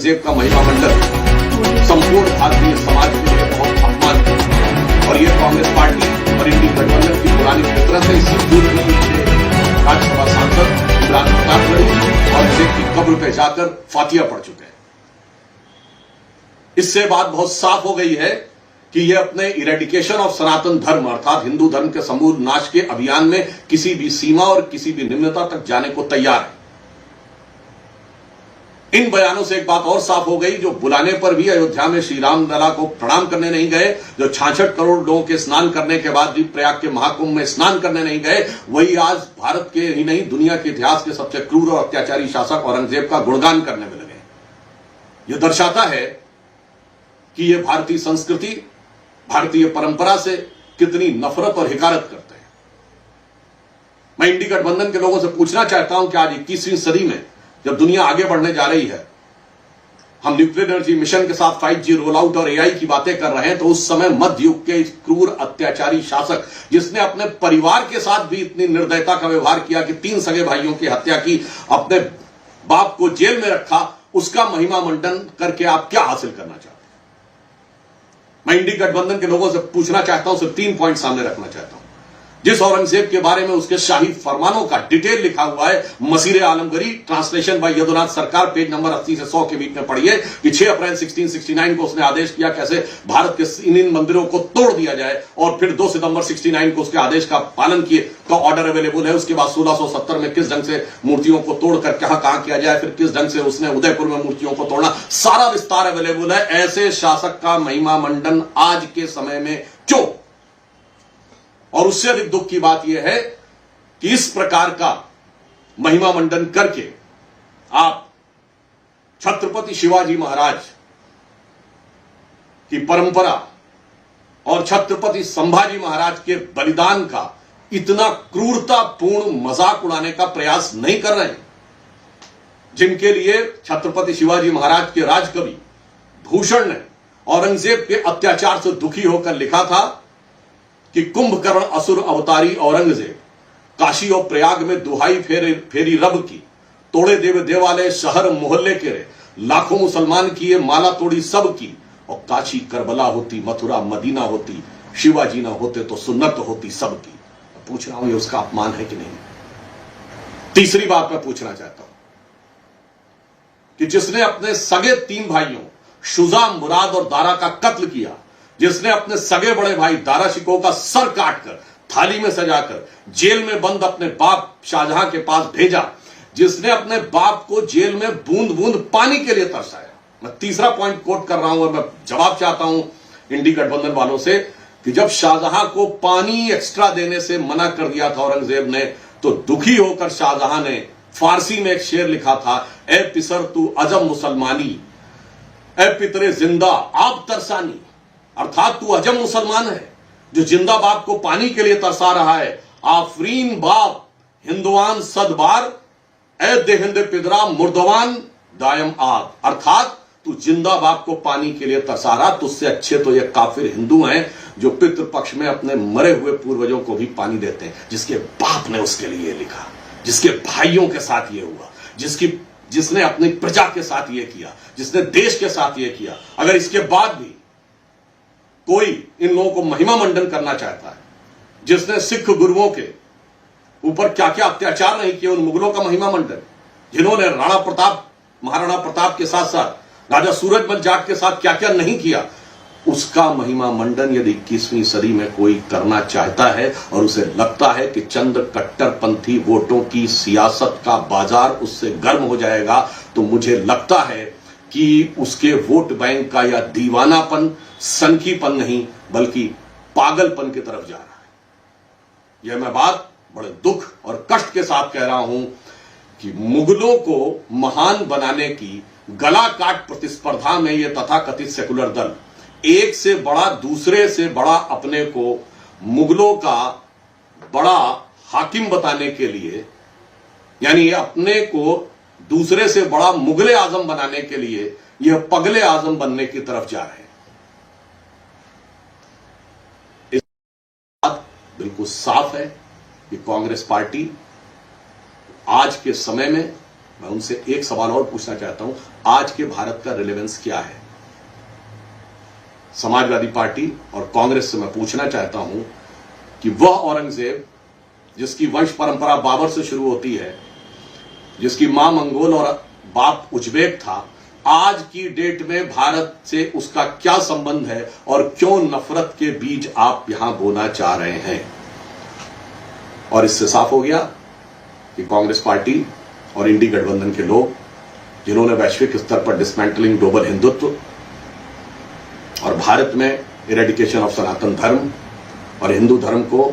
औरंगजेब का महिमा मंडल संपूर्ण भारतीय समाज के लिए बहुत अपमान है और ये कांग्रेस पार्टी और इंडी गठबंधन की पुरानी फितरत है। इससे दूर भी राज्यसभा सांसद इमरान प्रताप औरंगजेब की कब्र पे जाकर फातिया पढ़ चुके हैं। इससे बात बहुत साफ हो गई है कि ये अपने इरेडिकेशन ऑफ सनातन धर्म अर्थात हिंदू धर्म के समूल नाश के अभियान में किसी भी सीमा और किसी भी निम्नता तक जाने को तैयार है। इन बयानों से एक बात और साफ हो गई, जो बुलाने पर भी अयोध्या में श्री राम लला को प्रणाम करने नहीं गए, जो 66 करोड़ लोगों के स्नान करने के बाद भी प्रयाग के महाकुंभ में स्नान करने नहीं गए, वही आज भारत के ही नहीं दुनिया के इतिहास के सबसे क्रूर और अत्याचारी शासक औरंगजेब का गुणगान करने में लगे। यह दर्शाता है कि यह भारतीय संस्कृति, भारतीय परंपरा से कितनी नफरत और हिकारत करते हैं। मैं इंडी गठबंधन के लोगों से पूछना चाहता हूं कि आज 21वीं सदी में जब दुनिया आगे बढ़ने जा रही है, हम न्यूक्लियर एनर्जी मिशन के साथ 5G रोल आउट और AI की बातें कर रहे हैं, तो उस समय मध्य युग के इस क्रूर अत्याचारी शासक जिसने अपने परिवार के साथ भी इतनी निर्दयता का व्यवहार किया कि 3 सगे भाइयों की हत्या की, अपने बाप को जेल में रखा, उसका महिमा मंडन करके आप क्या हासिल करना चाहते हैं? मैं इंडी गठबंधन के लोगों से पूछना चाहता हूं, सिर्फ 3 पॉइंट सामने रखना चाहता हूं। जिस औरंगजेब के बारे में उसके शाही फरमानों का डिटेल लिखा हुआ है, मसीरे आलमगीरी, ट्रांसलेशन बाय यदुनाथ सरकार, पेज नंबर 80 से 100 के बीच में पढ़िए कि 6 अप्रैल 1669 को उसने आदेश किया कैसे भारत के इन मंदिरों को तोड़ दिया जाए, और फिर 2 सितंबर 69 को उसके आदेश का पालन किए का ऑर्डर अवेलेबल है। उसके बाद 1670 में किस ढंग से मूर्तियों को तोड़कर कहां किया जाए, फिर किस ढंग से उसने उदयपुर में मूर्तियों को तोड़ना, सारा विस्तार अवेलेबल है। ऐसे शासक का महिमा मंडन आज के समय में क्यों? और उससे अधिक दुख की बात यह है कि इस प्रकार का महिमा मंडन करके आप छत्रपति शिवाजी महाराज की परंपरा और छत्रपति संभाजी महाराज के बलिदान का इतना क्रूरतापूर्ण मजाक उड़ाने का प्रयास नहीं कर रहे हैं, जिनके लिए छत्रपति शिवाजी महाराज के राजकवि भूषण ने औरंगजेब के अत्याचार से दुखी होकर लिखा था कि कुंभकर्ण असुर अवतारी औरंगजेब काशी और प्रयाग में दुहाई फेरी रब की, तोड़े देव देवालय शहर मोहल्ले के रे, लाखों मुसलमान किए माला तोड़ी सब की, और काशी करबला होती मथुरा मदीना होती, शिवाजी ना होते तो सुन्नत होती सबकी। पूछ रहा हूं ये उसका अपमान है कि नहीं? तीसरी बात मैं पूछना चाहता हूं कि जिसने अपने सगे 3 भाइयों शुजा, मुराद और दारा का कत्ल किया, जिसने अपने सगे बड़े भाई दारा शिकोह का सर काटकर थाली में सजाकर जेल में बंद अपने बाप शाहजहां के पास भेजा, जिसने अपने बाप को जेल में बूंद बूंद पानी के लिए तरसाया। मैं तीसरा पॉइंट कोट कर रहा हूं और मैं जवाब चाहता हूं इंडी गठबंधन वालों से कि जब शाहजहां को पानी एक्स्ट्रा देने से मना कर दिया था औरंगजेब ने, तो दुखी होकर शाहजहां ने फारसी में एक शेर लिखा था, ए पिसर तू अजम मुसलमानी, ए पितरे जिंदा आप तरसानी, अर्थात तू अजम मुसलमान है जो जिंदा बाप को पानी के लिए तरसा रहा है। आफरीन बाप हिंदुआन सदबार, ए देहिंदे पिदरा मुर्दवान दायम आग, अर्थात तू जिंदा बाप को पानी के लिए तरसा रहा। तुझसे अच्छे तो ये काफिर हिंदू हैं जो पितृपक्ष में अपने मरे हुए पूर्वजों को भी पानी देते हैं। जिसके बाप ने उसके लिए लिखा, जिसके भाइयों के साथ ये हुआ, जिसने अपनी प्रजा के साथ ये किया, जिसने देश के साथ ये किया, अगर इसके बाद भी कोई इन लोगों को महिमा मंडन करना चाहता है, जिसने सिख गुरुओं के ऊपर क्या क्या अत्याचार नहीं किए, उन मुगलों का महिमा मंडन, जिन्होंने राणा प्रताप महाराणा प्रताप के साथ साथ राजा सूरजमल जाट के साथ क्या क्या नहीं किया, उसका महिमा मंडन यदि 21वीं सदी में कोई करना चाहता है और उसे लगता है कि चंद कट्टरपंथी वोटों की सियासत का बाजार उससे गर्म हो जाएगा, तो मुझे लगता है कि उसके वोट बैंक का यह दीवानापन सनकीपन नहीं बल्कि पागलपन की तरफ जा रहा है। यह मैं बात बड़े दुख और कष्ट के साथ कह रहा हूं कि मुगलों को महान बनाने की गला काट प्रतिस्पर्धा में यह तथाकथित सेकुलर दल एक से बड़ा दूसरे से बड़ा अपने को मुगलों का बड़ा हाकिम बताने के लिए, यानी अपने को दूसरे से बड़ा मुगले आजम बनाने के लिए यह पगले आजम बनने की तरफ जा रहे हैं। इस बात बिल्कुल साफ है कि कांग्रेस पार्टी आज के समय में मैं उनसे एक सवाल और पूछना चाहता हूं, आज के भारत का रिलेवेंस क्या है? समाजवादी पार्टी और कांग्रेस से मैं पूछना चाहता हूं कि वह औरंगजेब जिसकी वंश परंपरा बाबर से शुरू होती है, जिसकी मां मंगोल और बाप उज्बेक था, आज की डेट में भारत से उसका क्या संबंध है और क्यों नफरत के बीज आप यहां बोना चाह रहे हैं? और इससे साफ हो गया कि कांग्रेस पार्टी और इंडी गठबंधन के लोग, जिन्होंने वैश्विक स्तर पर डिसमेंटलिंग ग्लोबल हिंदुत्व और भारत में इरेडिकेशन ऑफ सनातन धर्म और हिंदू धर्म को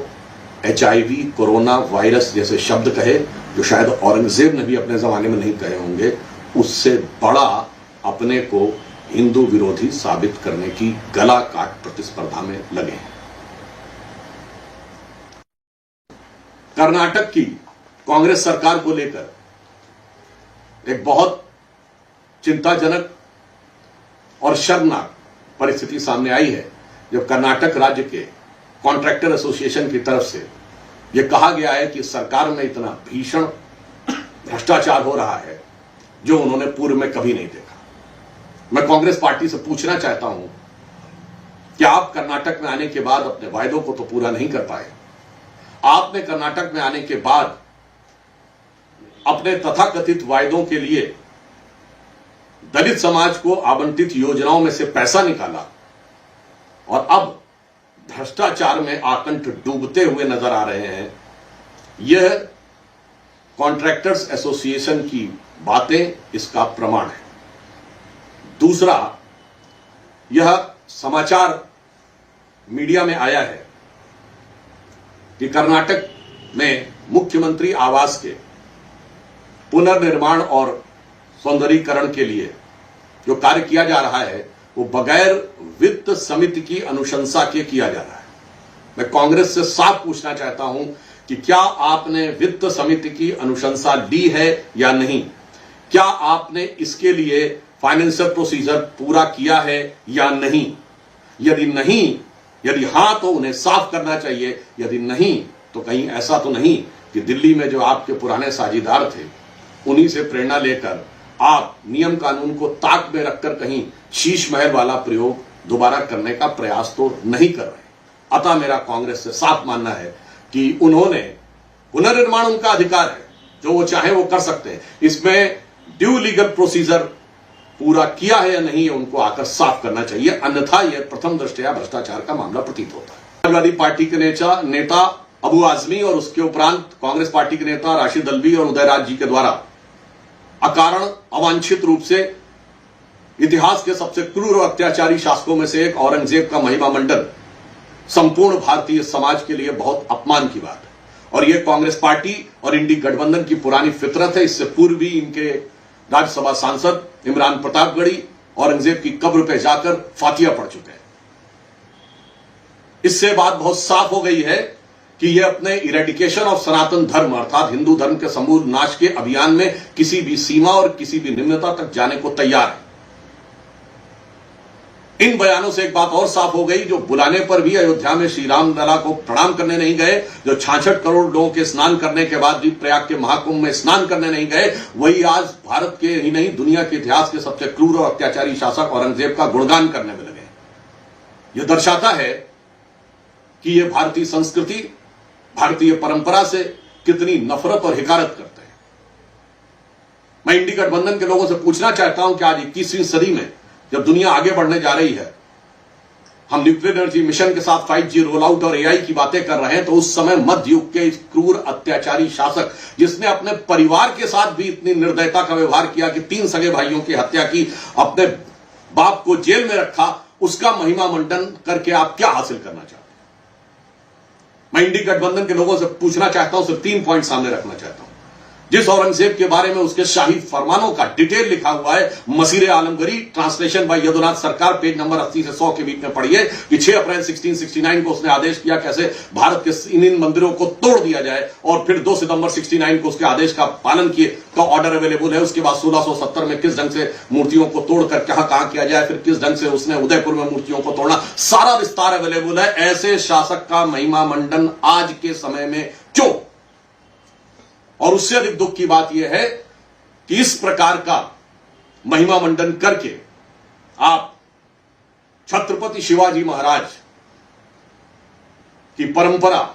HIV, कोरोना वायरस जैसे शब्द कहे, जो शायद औरंगजेब ने भी अपने जमाने में नहीं कहे होंगे, उससे बड़ा अपने को हिंदू विरोधी साबित करने की गला काट प्रतिस्पर्धा में लगे हैं। कर्नाटक की कांग्रेस सरकार को लेकर एक बहुत चिंताजनक और शर्मनाक परिस्थिति सामने आई है, जब कर्नाटक राज्य के कॉन्ट्रैक्टर एसोसिएशन की तरफ से यह कहा गया है कि सरकार में इतना भीषण भ्रष्टाचार हो रहा है जो उन्होंने पूर्व में कभी नहीं देखा। मैं कांग्रेस पार्टी से पूछना चाहता हूं कि आप कर्नाटक में आने के बाद अपने वायदों को तो पूरा नहीं कर पाए। आपने कर्नाटक में आने के बाद अपने तथाकथित वायदों के लिए दलित समाज को आवंटित योजनाओं में से पैसा निकाला और अब भ्रष्टाचार में आकंठ डूबते हुए नजर आ रहे हैं। यह कॉन्ट्रैक्टर्स एसोसिएशन की बातें इसका प्रमाण है। दूसरा, यह समाचार मीडिया में आया है कि कर्नाटक में मुख्यमंत्री आवास के पुनर्निर्माण और सौंदर्यीकरण के लिए जो कार्य किया जा रहा है वो बगैर वित्त समिति की अनुशंसा के किया जा रहा है। मैं कांग्रेस से साफ पूछना चाहता हूं कि क्या आपने वित्त समिति की अनुशंसा ली है या नहीं? क्या आपने इसके लिए फाइनेंशियल प्रोसीजर पूरा किया है या नहीं? यदि हां तो उन्हें साफ करना चाहिए, यदि नहीं तो कहीं ऐसा तो नहीं कि दिल्ली में जो आपके पुराने साझीदार थे उन्हीं से प्रेरणा लेकर आप नियम कानून को ताक में रखकर कहीं शीश महल वाला प्रयोग दोबारा करने का प्रयास तो नहीं कर रहे। अतः मेरा कांग्रेस से साफ मानना है कि उन्होंने पुनर्निर्माण उनका अधिकार है, जो वो चाहे वो कर सकते हैं। इसमें ड्यू लीगल प्रोसीजर पूरा किया है या नहीं, उनको आकर साफ करना चाहिए, अन्यथा यह प्रथम दृष्टया भ्रष्टाचार का मामला प्रतीत होता है। समाजवादी पार्टी के नेता अबू आजमी और उसके उपरांत कांग्रेस पार्टी के नेता राशिद अल्वी और उदयराज जी के द्वारा अकारण अवांछित रूप से इतिहास के सबसे क्रूर और अत्याचारी शासकों में से एक औरंगजेब का महिमा मंडन संपूर्ण भारतीय समाज के लिए बहुत अपमान की बात है। और यह कांग्रेस पार्टी और इंडी गठबंधन की पुरानी फितरत है। इससे पूर्व भी इनके राज्यसभा सांसद इमरान प्रतापगढ़ी औरंगजेब की कब्र पर जाकर फातिया पढ़ चुके हैं। इससे बात बहुत साफ हो गई है कि यह अपने इरेडिकेशन ऑफ सनातन धर्म अर्थात हिंदू धर्म के समूल नाश के अभियान में किसी भी सीमा और किसी भी निम्नता तक जाने को तैयार है। इन बयानों से एक बात और साफ हो गई, जो बुलाने पर भी अयोध्या में श्री राम लला को प्रणाम करने नहीं गए, जो 66 करोड़ लोगों के स्नान करने के बाद भी प्रयाग के महाकुंभ में स्नान करने नहीं गए, वही आज भारत के ही नहीं दुनिया के इतिहास के सबसे क्रूर और अत्याचारी शासक औरंगजेब का गुणगान करने में लगे। यह दर्शाता है कि यह भारतीय संस्कृति, भारतीय परंपरा से कितनी नफरत और हिकारत करते हैं। मैं इंडी गठबंधन के लोगों से पूछना चाहता हूं कि आज 21वीं सदी में जब दुनिया आगे बढ़ने जा रही है, हम न्यूक्लियर एनर्जी मिशन के साथ 5G रोल आउट और AI की बातें कर रहे हैं, तो उस समय मध्य युग के इस क्रूर अत्याचारी शासक जिसने अपने परिवार के साथ भी इतनी निर्दयता का व्यवहार किया कि 3 सगे भाइयों की हत्या की, अपने बाप को जेल में रखा, उसका महिमा मंडन करके आप क्या हासिल करना चाहते हैं? मैं इंडी गठबंधन के लोगों से पूछना चाहता हूं, सिर्फ 3 पॉइंट सामने रखना चाहता हूं। जिस औरंगजेब के बारे में उसके शाही फरमानों का डिटेल लिखा हुआ है, मसीरे आलमगीरी, ट्रांसलेशन बाय यदुनाथ सरकार, पेज नंबर 80 से 100 के बीच में पढ़िए कि 6 अप्रैल 1669 को उसने आदेश किया कैसे भारत के इन मंदिरों को तोड़ दिया जाए, और फिर 2 सितंबर 69 को उसके आदेश का पालन किए का ऑर्डर अवेलेबल है। उसके बाद 1670 में किस ढंग से मूर्तियों को तोड़कर कहां किया जाए, फिर किस ढंग से उसने उदयपुर में मूर्तियों को तोड़ना, सारा विस्तार अवेलेबल है। ऐसे शासक का महिमा मंडन आज के समय में क्यों? और उससे अधिक दुख की बात यह है कि इस प्रकार का महिमा मंडन करके आप छत्रपति शिवाजी महाराज की परंपरा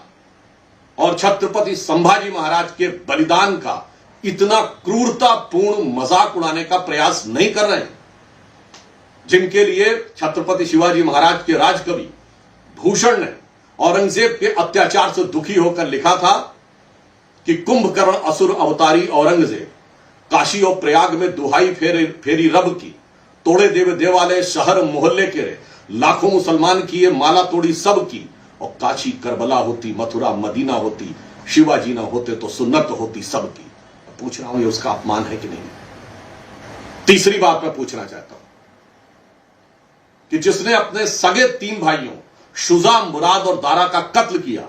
और छत्रपति संभाजी महाराज के बलिदान का इतना क्रूरतापूर्ण मजाक उड़ाने का प्रयास नहीं कर रहे हैं, जिनके लिए छत्रपति शिवाजी महाराज के राजकवि भूषण ने औरंगजेब के अत्याचार से दुखी होकर लिखा था कि कुंभकर्ण असुर अवतारी औरंगजेब काशी और प्रयाग में दुहाई फेरी रब की, तोड़े देव देवालय शहर मोहल्ले के रे, लाखों मुसलमान किए माला तोड़ी सब की, और काशी करबला होती मथुरा मदीना होती, शिवाजी ना होते तो सुन्नत होती सबकी। पूछ रहा हूं ये उसका अपमान है कि नहीं। तीसरी बात मैं पूछना चाहता हूं कि जिसने अपने सगे 3 भाइयों शुजा, मुराद और दारा का कत्ल किया,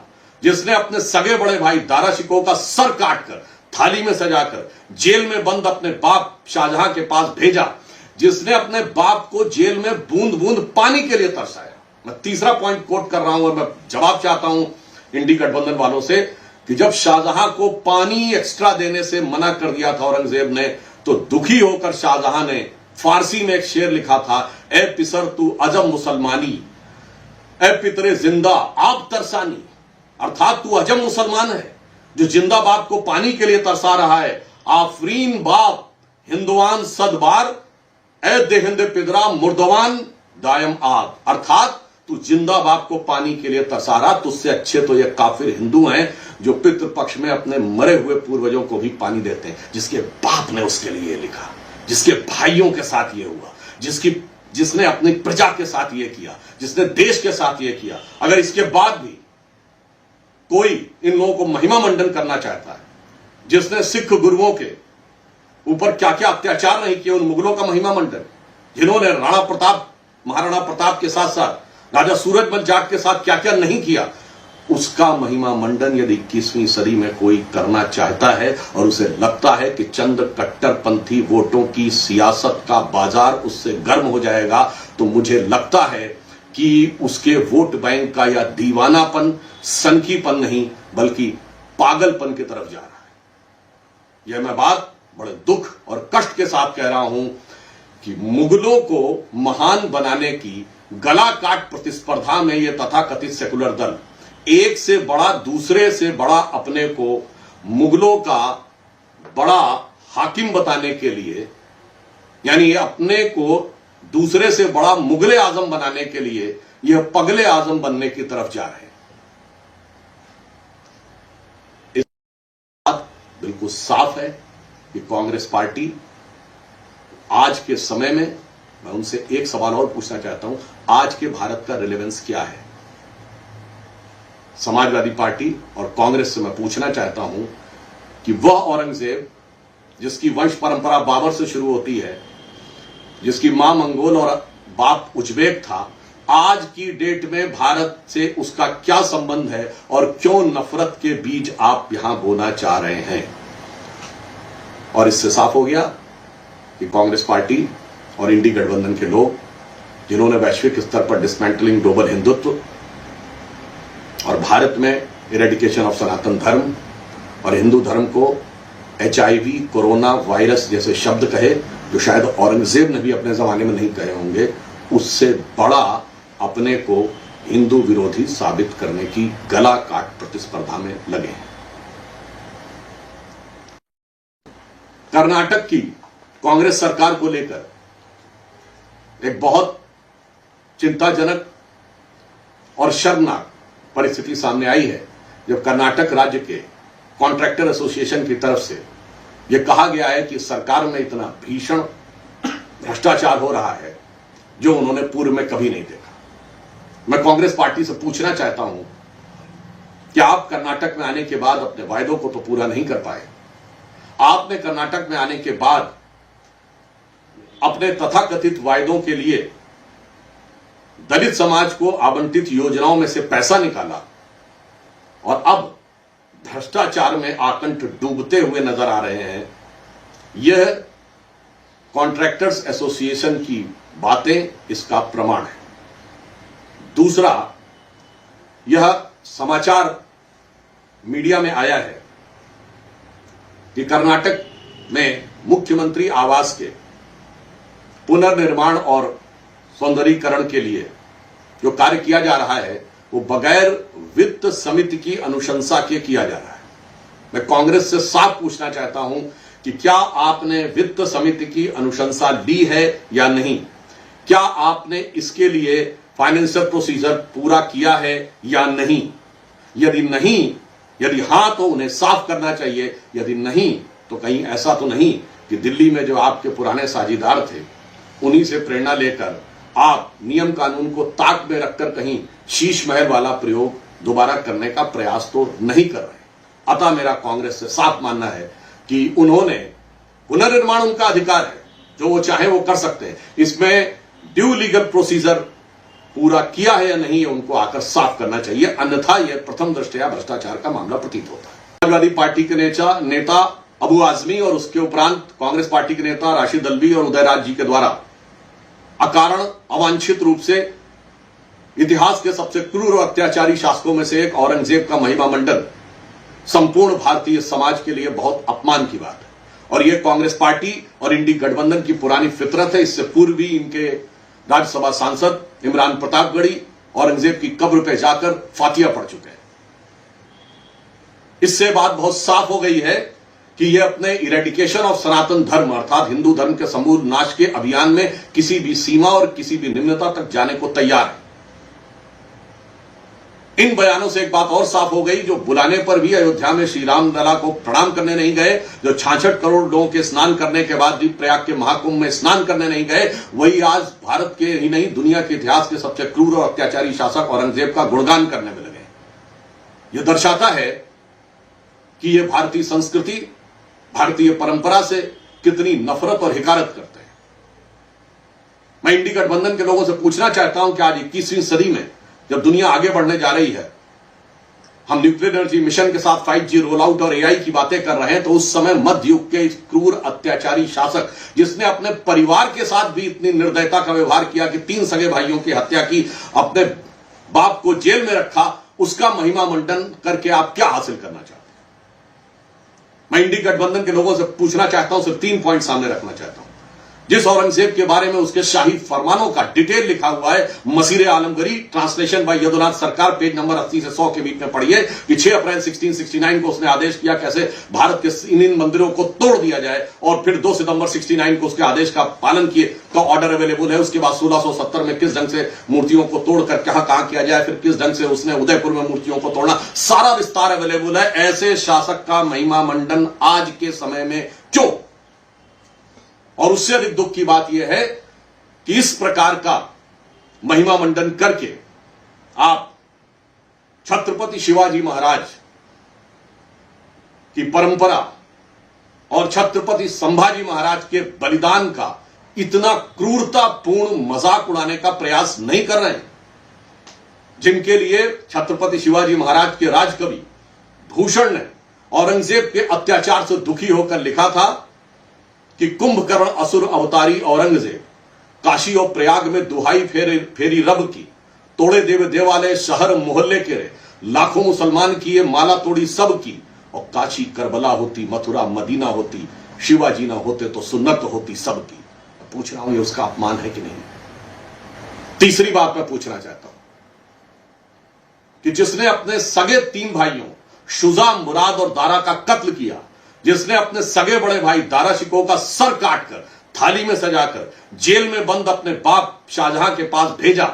जिसने अपने सगे बड़े भाई दारा शिकोह का सर काटकर थाली में सजाकर जेल में बंद अपने बाप शाहजहां के पास भेजा, जिसने अपने बाप को जेल में बूंद बूंद पानी के लिए तरसाया। मैं तीसरा पॉइंट कोट कर रहा हूं और मैं जवाब चाहता हूं इंडी गठबंधन वालों से कि जब शाहजहां को पानी एक्स्ट्रा देने से मना कर दिया था औरंगजेब ने, तो दुखी होकर शाहजहां ने फारसी में एक शेर लिखा था, ए पिसर तू अजम मुसलमानी, ए पितरे जिंदा आप तरसानी। अर्थात तू अजम मुसलमान है जो जिंदा बाप को पानी के लिए तरसा रहा है। आफरीन बाप हिंदुआन सदबार, ए देहिंदे पिदरा मुर्दवान दायम आग। अर्थात तू जिंदा बाप को पानी के लिए तरसा रहा, तुझसे अच्छे तो ये काफिर हिंदू हैं जो पितृपक्ष में अपने मरे हुए पूर्वजों को भी पानी देते हैं। जिसके बाप ने उसके लिए लिखा, जिसके भाइयों के साथ ये हुआ, जिसने अपनी प्रजा के साथ ये किया, जिसने देश के साथ ये किया, अगर इसके बाद भी कोई इन लोगों को महिमा मंडन करना चाहता है, जिसने सिख गुरुओं के ऊपर क्या क्या अत्याचार नहीं किए, उन मुगलों का महिमा मंडन, जिन्होंने राणा प्रताप महाराणा प्रताप के साथ साथ राजा सूरजमल जाट के साथ क्या क्या नहीं किया, उसका महिमा मंडन यदि 21वीं सदी में कोई करना चाहता है और उसे लगता है कि चंद कट्टरपंथी वोटों की सियासत का बाजार उससे गर्म हो जाएगा, तो मुझे लगता है कि उसके वोट बैंक का या दीवानापन, सनकीपन नहीं बल्कि पागलपन की तरफ जा रहा है। यह मैं बात बड़े दुख और कष्ट के साथ कह रहा हूं कि मुगलों को महान बनाने की गला काट प्रतिस्पर्धा में यह तथाकथित सेकुलर दल एक से बड़ा दूसरे से बड़ा अपने को मुगलों का बड़ा हाकिम बताने के लिए, यानी अपने को दूसरे से बड़ा मुगले आजम बनाने के लिए यह पगले आजम बनने की तरफ जा रहे हैं। इस बात बिल्कुल साफ है कि कांग्रेस पार्टी आज के समय में, मैं उनसे एक सवाल और पूछना चाहता हूं, आज के भारत का रिलेवेंस क्या है। समाजवादी पार्टी और कांग्रेस से मैं पूछना चाहता हूं कि वह औरंगजेब जिसकी वंश परंपरा बाबर से शुरू होती है, जिसकी मां मंगोल और बाप उज्बेक था, आज की डेट में भारत से उसका क्या संबंध है और क्यों नफरत के बीज आप यहां बोना चाह रहे हैं। और इससे साफ हो गया कि कांग्रेस पार्टी और इंडी गठबंधन के लोग, जिन्होंने वैश्विक स्तर पर डिसमेंटलिंग ग्लोबल हिंदुत्व और भारत में इरेडिकेशन ऑफ सनातन धर्म और हिंदू धर्म को HIV, कोरोना वायरस जैसे शब्द कहे जो शायद औरंगजेब ने भी अपने जमाने में नहीं कहे होंगे, उससे बड़ा अपने को हिंदू विरोधी साबित करने की गला काट प्रतिस्पर्धा में लगे हैं। कर्नाटक की कांग्रेस सरकार को लेकर एक बहुत चिंताजनक और शर्मनाक परिस्थिति सामने आई है, जब कर्नाटक राज्य के कॉन्ट्रैक्टर एसोसिएशन की तरफ से यह कहा गया है कि सरकार में इतना भीषण भ्रष्टाचार हो रहा है जो उन्होंने पूर्व में कभी नहीं देखा। मैं कांग्रेस पार्टी से पूछना चाहता हूं कि आप कर्नाटक में आने के बाद अपने वायदों को तो पूरा नहीं कर पाए। आपने कर्नाटक में आने के बाद अपने तथाकथित वायदों के लिए दलित समाज को आवंटित योजनाओं में से पैसा निकाला और अब भ्रष्टाचार में आकंठ डूबते हुए नजर आ रहे हैं। यह कॉन्ट्रैक्टर्स एसोसिएशन की बातें इसका प्रमाण है। दूसरा, यह समाचार मीडिया में आया है कि कर्नाटक में मुख्यमंत्री आवास के पुनर्निर्माण और सौंदर्यीकरण के लिए जो कार्य किया जा रहा है वो बगैर वित्त समिति की अनुशंसा के किया जा रहा है। मैं कांग्रेस से साफ पूछना चाहता हूं कि क्या आपने वित्त समिति की अनुशंसा ली है या नहीं? क्या आपने इसके लिए फाइनेंशियल प्रोसीजर पूरा किया है या नहीं? यदि हां तो उन्हें साफ करना चाहिए, यदि नहीं तो कहीं ऐसा तो नहीं कि दिल्ली में जो आपके पुराने साझीदार थे उन्हीं से प्रेरणा लेकर आप नियम कानून को ताक में रखकर कहीं शीश महल वाला प्रयोग दोबारा करने का प्रयास तो नहीं कर रहे। अतः मेरा कांग्रेस से साफ मानना है कि उन्होंने पुनर्निर्माण उनका अधिकार है, जो वो चाहे वो कर सकते हैं। इसमें ड्यू लीगल प्रोसीजर पूरा किया है या नहीं, उनको आकर साफ करना चाहिए, अन्यथा यह प्रथम दृष्टया भ्रष्टाचार का मामला प्रतीत होता है। समाजवादी पार्टी के नेता अबू आजमी और उसके उपरांत कांग्रेस पार्टी के नेता राशिद अल्वी और उदयराज जी के द्वारा अकारण अवांछित रूप से इतिहास के सबसे क्रूर और अत्याचारी शासकों में से एक औरंगजेब का महिमा मंडन संपूर्ण भारतीय समाज के लिए बहुत अपमान की बात है। और यह कांग्रेस पार्टी और इंडी गठबंधन की पुरानी फितरत है। इससे पूर्व भी इनके राज्यसभा सांसद इमरान प्रतापगढ़ी औरंगजेब की कब्र पर जाकर फातिया पढ़ चुके हैं। इससे बात बहुत साफ हो गई है कि यह अपने इरेडिकेशन ऑफ सनातन धर्म अर्थात हिंदू धर्म के समूल नाश के अभियान में किसी भी सीमा और किसी भी निम्नता तक जाने को तैयार है। इन बयानों से एक बात और साफ हो गई, जो बुलाने पर भी अयोध्या में श्री राम लला को प्रणाम करने नहीं गए, जो 66 करोड़ लोगों के स्नान करने के बाद भी प्रयाग के महाकुंभ में स्नान करने नहीं गए, वही आज भारत के ही नहीं दुनिया के इतिहास के सबसे क्रूर और अत्याचारी शासक औरंगजेब का गुणगान करने में लगे। यह दर्शाता है कि यह भारतीय संस्कृति, भारतीय परंपरा से कितनी नफरत और हिकारत करते हैं। मैं इंडी गठबंधन के लोगों से पूछना चाहता हूं कि आज 21वीं सदी में जब दुनिया आगे बढ़ने जा रही है, हम न्यूक्लियर एनर्जी मिशन के साथ 5G रोल आउट और AI की बातें कर रहे हैं, तो उस समय मध्य युग के इस क्रूर अत्याचारी शासक जिसने अपने परिवार के साथ भी इतनी निर्दयता का व्यवहार किया कि 3 सगे भाइयों की हत्या की, अपने बाप को जेल में रखा, उसका महिमा मंडन करके आप क्या हासिल करना चाहते हैं? मैं इंडी गठबंधन के लोगों से पूछना चाहता हूं, सिर्फ 3 पॉइंट सामने रखना चाहता हूं। जिस औरंगजेब के बारे में उसके शाही फरमानों का डिटेल लिखा हुआ है, मसीरे आलमगीरी, ट्रांसलेशन बाय यदुनाथ सरकार, पेज नंबर 80 से 100 के बीच में पढ़िए कि 6 अप्रैल 1669 को उसने आदेश किया कैसे भारत के इन मंदिरों को तोड़ दिया जाए, और फिर 2 सितंबर 69 को उसके आदेश का पालन किए का ऑर्डर अवेलेबल है। उसके बाद 1670 में किस ढंग से मूर्तियों को तोड़कर कहां किया जाए, फिर किस ढंग से उसने उदयपुर में मूर्तियों को तोड़ना, सारा विस्तार अवेलेबल है। ऐसे शासक का महिमा मंडन आज के समय में क्यों? और उससे अधिक दुख की बात यह है कि इस प्रकार का महिमा मंडन करके आप छत्रपति शिवाजी महाराज की परंपरा और छत्रपति संभाजी महाराज के बलिदान का इतना क्रूरतापूर्ण मजाक उड़ाने का प्रयास नहीं कर रहे हैं, जिनके लिए छत्रपति शिवाजी महाराज के राजकवि भूषण ने औरंगजेब के अत्याचार से दुखी होकर लिखा था कि कुंभकर्ण असुर अवतारी औरंगजेब काशी और प्रयाग में दुहाई फेरी रब की, तोड़े देव देवालय शहर मोहल्ले के रे, लाखों मुसलमान किए माला तोड़ी सब की, और काशी करबला होती, मथुरा मदीना होती, शिवाजी ना होते तो सुन्नत होती सबकी। पूछ रहा हूं ये उसका अपमान है कि नहीं? तीसरी बात मैं पूछना चाहता हूं कि जिसने अपने सगे 3 भाइयों शुजा, मुराद और दारा का कत्ल किया, जिसने अपने सगे बड़े भाई दारा शिकोह का सर काटकर थाली में सजाकर जेल में बंद अपने बाप शाहजहां के पास भेजा,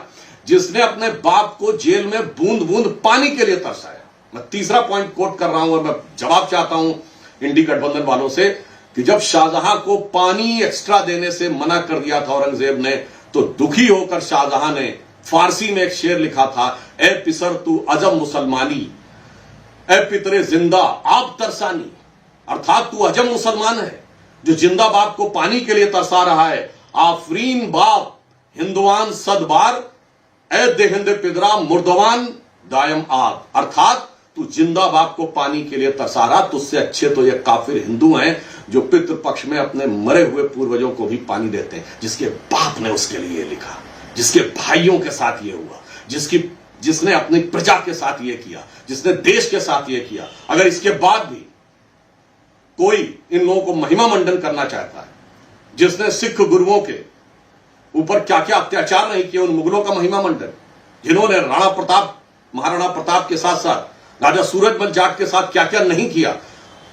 जिसने अपने बाप को जेल में बूंद बूंद पानी के लिए तरसाया। मैं तीसरा पॉइंट कोट कर रहा हूं और मैं जवाब चाहता हूं इंडी गठबंधन वालों से कि जब शाहजहां को पानी एक्स्ट्रा देने से मना कर दिया था औरंगजेब ने, तो दुखी होकर शाहजहां ने फारसी में एक शेर लिखा था, ए पिसर तू अजम मुसलमानी, ए पितरे जिंदा आप तरसानी, अर्थात तू अजम मुसलमान है जो जिंदा बाप को पानी के लिए तरसा रहा है। आफरीन बाप हिंदुआन सदबार, ए देहिंद पिदरा मुर्दवान दायम आग, अर्थात तू जिंदा बाप को पानी के लिए तरसा रहा। तुझसे अच्छे तो ये काफिर हिंदू हैं जो पितृपक्ष में अपने मरे हुए पूर्वजों को भी पानी देते हैं। जिसके बाप ने उसके लिए लिखा, जिसके भाइयों के साथ ये हुआ, जिसने अपनी प्रजा के साथ ये किया, जिसने देश के साथ ये किया, अगर इसके बाद भी कोई इन लोगों को महिमा मंडन करना चाहता है, जिसने सिख गुरुओं के ऊपर क्या क्या अत्याचार नहीं किए, उन मुगलों का महिमा मंडन, जिन्होंने राणा प्रताप, महाराणा प्रताप के साथ साथ राजा सूरजमल जाट के साथ क्या क्या नहीं किया,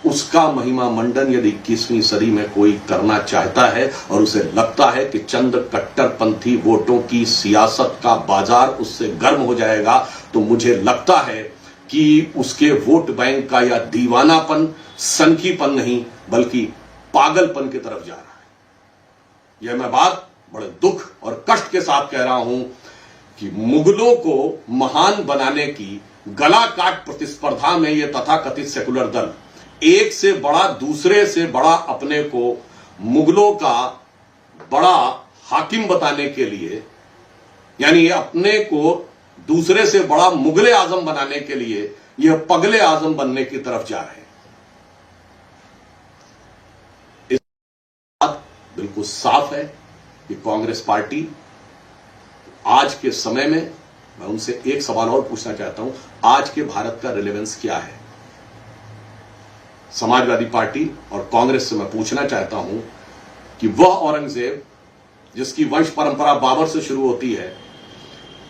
उसका महिमा मंडन यदि 21वीं सदी में कोई करना चाहता है और उसे लगता है कि चंद कट्टरपंथी वोटों की सियासत का बाजार उससे गर्म हो जाएगा, तो मुझे लगता है कि उसके वोट बैंक का या दीवानापन, सनकीपन नहीं बल्कि पागलपन की तरफ जा रहा है। यह मैं बात बड़े दुख और कष्ट के साथ कह रहा हूं कि मुगलों को महान बनाने की गला काट प्रतिस्पर्धा में यह तथाकथित सेकुलर दल एक से बड़ा दूसरे से बड़ा अपने को मुगलों का बड़ा हाकिम बताने के लिए, यानी अपने को दूसरे से बड़ा मुगले आजम बनाने के लिए यह पगले आजम बनने की तरफ जा रहे हैं। इस बात बिल्कुल साफ है कि कांग्रेस पार्टी आज के समय में, मैं उनसे एक सवाल और पूछना चाहता हूं, आज के भारत का रिलेवेंस क्या है? समाजवादी पार्टी और कांग्रेस से मैं पूछना चाहता हूं कि वह औरंगजेब जिसकी वंश परंपरा बाबर से शुरू होती है,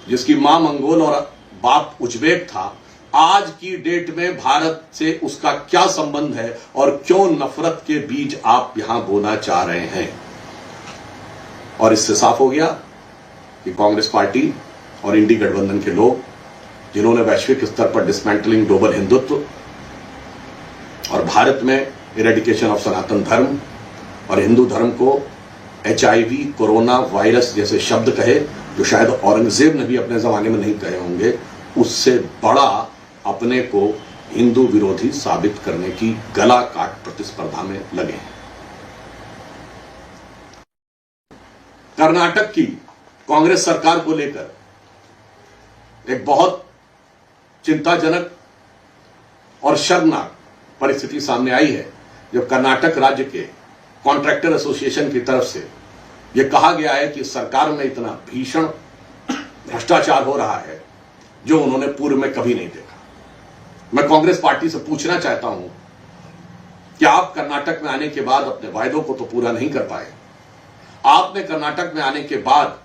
जिसकी मां मंगोल और बाप उज्बेक था, आज की डेट में भारत से उसका क्या संबंध है और क्यों नफरत के बीज आप यहां बोना चाह रहे हैं? और इससे साफ हो गया कि कांग्रेस पार्टी और इंडी गठबंधन के लोग, जिन्होंने वैश्विक स्तर पर डिसमेंटलिंग ग्लोबल हिंदुत्व और भारत में इरेडिकेशन ऑफ सनातन धर्म और हिंदू धर्म को HIV, कोरोना वायरस जैसे शब्द कहे, जो शायद औरंगजेब ने भी अपने जमाने में नहीं कहे होंगे, उससे बड़ा अपने को हिंदू विरोधी साबित करने की गला काट प्रतिस्पर्धा में लगे हैं। कर्नाटक की कांग्रेस सरकार को लेकर एक बहुत चिंताजनक और शर्मनाक परिस्थिति सामने आई है, जब कर्नाटक राज्य के कॉन्ट्रैक्टर एसोसिएशन की तरफ से यह कहा गया है कि सरकार में इतना भीषण भ्रष्टाचार हो रहा है जो उन्होंने पूर्व में कभी नहीं देखा। मैं कांग्रेस पार्टी से पूछना चाहता हूं कि आप कर्नाटक में आने के बाद अपने वायदों को तो पूरा नहीं कर पाए। आपने कर्नाटक में आने के बाद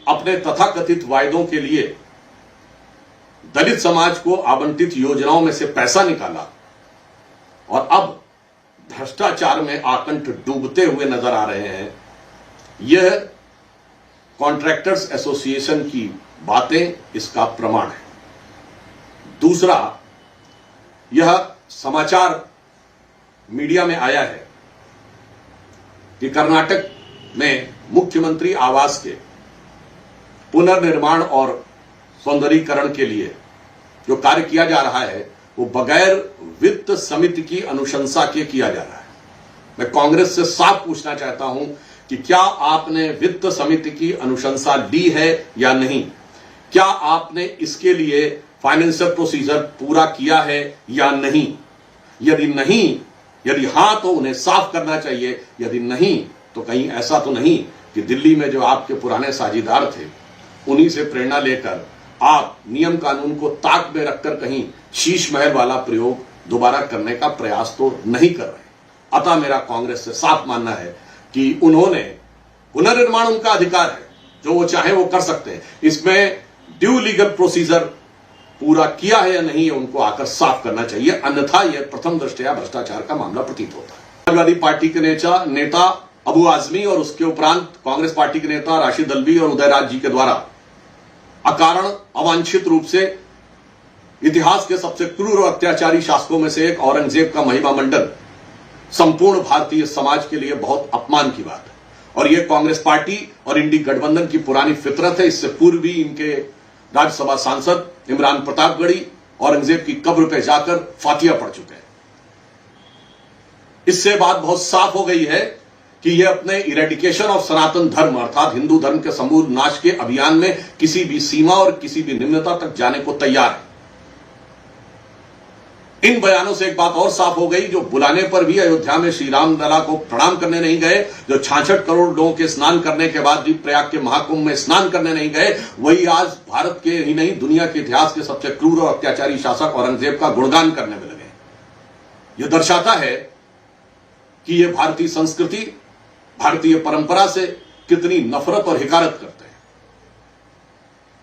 अपने तथाकथित वायदों के लिए दलित समाज को आवंटित योजनाओं में से पैसा निकाला और अब भ्रष्टाचार में आकंठ डूबते हुए नजर आ रहे हैं। यह कॉन्ट्रैक्टर्स एसोसिएशन की बातें इसका प्रमाण है। दूसरा, यह समाचार मीडिया में आया है कि कर्नाटक में मुख्यमंत्री आवास के पुनर्निर्माण और सौंदर्यीकरण के लिए जो कार्य किया जा रहा है वो बगैर वित्त समिति की अनुशंसा के किया जा रहा है। मैं कांग्रेस से साफ पूछना चाहता हूं कि क्या आपने वित्त समिति की अनुशंसा ली है या नहीं? क्या आपने इसके लिए फाइनेंशियल प्रोसीजर पूरा किया है या नहीं? यदि हां तो उन्हें साफ करना चाहिए, यदि नहीं तो कहीं ऐसा तो नहीं कि दिल्ली में जो आपके पुराने साझीदार थे उन्हीं से प्रेरणा लेकर आप नियम कानून को ताक में रखकर कहीं शीश महल वाला प्रयोग दोबारा करने का प्रयास तो नहीं कर रहे। अतः मेरा कांग्रेस से साफ मानना है कि उन्होंने, पुनर्निर्माण उनका अधिकार है, जो वो चाहे वो कर सकते हैं। इसमें ड्यू लीगल प्रोसीजर पूरा किया है या नहीं, उनको आकर साफ करना चाहिए, अन्यथा यह प्रथम दृष्टया भ्रष्टाचार का मामला प्रतीत होता है। समाजवादी पार्टी के नेता अबू आजमी और उसके उपरांत कांग्रेस पार्टी के नेता राशिद अल्वी और उदयराज जी के द्वारा अकारण अवांछित रूप से इतिहास के सबसे क्रूर और अत्याचारी शासकों में से एक औरंगजेब का महिमा मंडन संपूर्ण भारतीय समाज के लिए बहुत अपमान की बात है। और यह कांग्रेस पार्टी और इंडी गठबंधन की पुरानी फितरत है। इससे पूर्व भी इनके राज्यसभा सांसद इमरान प्रतापगढ़ी औरंगजेब की कब्र पर जाकर फातिया पढ़ चुके हैं। इससे बात बहुत साफ हो गई है कि यह अपने इरेडिकेशन ऑफ सनातन धर्म अर्थात हिंदू धर्म के समूल नाश के अभियान में किसी भी सीमा और किसी भी निम्नता तक जाने को तैयार है। इन बयानों से एक बात और साफ हो गई, जो बुलाने पर भी अयोध्या में श्री राम लला को प्रणाम करने नहीं गए, जो 66 करोड़ लोगों के स्नान करने के बाद भी प्रयाग के महाकुंभ में स्नान करने नहीं गए, वही आज भारत के ही नहीं दुनिया के इतिहास के सबसे क्रूर और अत्याचारी शासक औरंगजेब का गुणगान करने में लगे। यह दर्शाता है कि यह भारतीय संस्कृति, भारतीय परंपरा से कितनी नफरत और हिकारत करते हैं।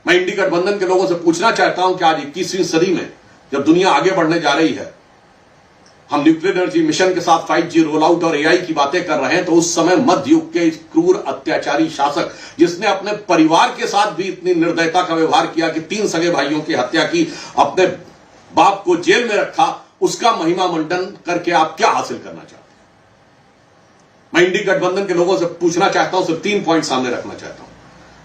मैं इंडी गठबंधन के लोगों से पूछना चाहता हूं कि आज 21वीं सदी में जब दुनिया आगे बढ़ने जा रही है, हम न्यूक्लियर एनर्जी मिशन के साथ 5G रोल आउट और AI की बातें कर रहे हैं, तो उस समय मध्य युग के इस क्रूर अत्याचारी शासक, जिसने अपने परिवार के साथ भी इतनी निर्दयता का व्यवहार किया कि 3 सगे भाइयों की हत्या की, अपने बाप को जेल में रखा, उसका महिमा मंडन करके आप क्या हासिल करना चाहते हैं? मैं इंडी गठबंधन के लोगों से पूछना चाहता हूं, सिर्फ 3 पॉइंट सामने रखना चाहता हूं।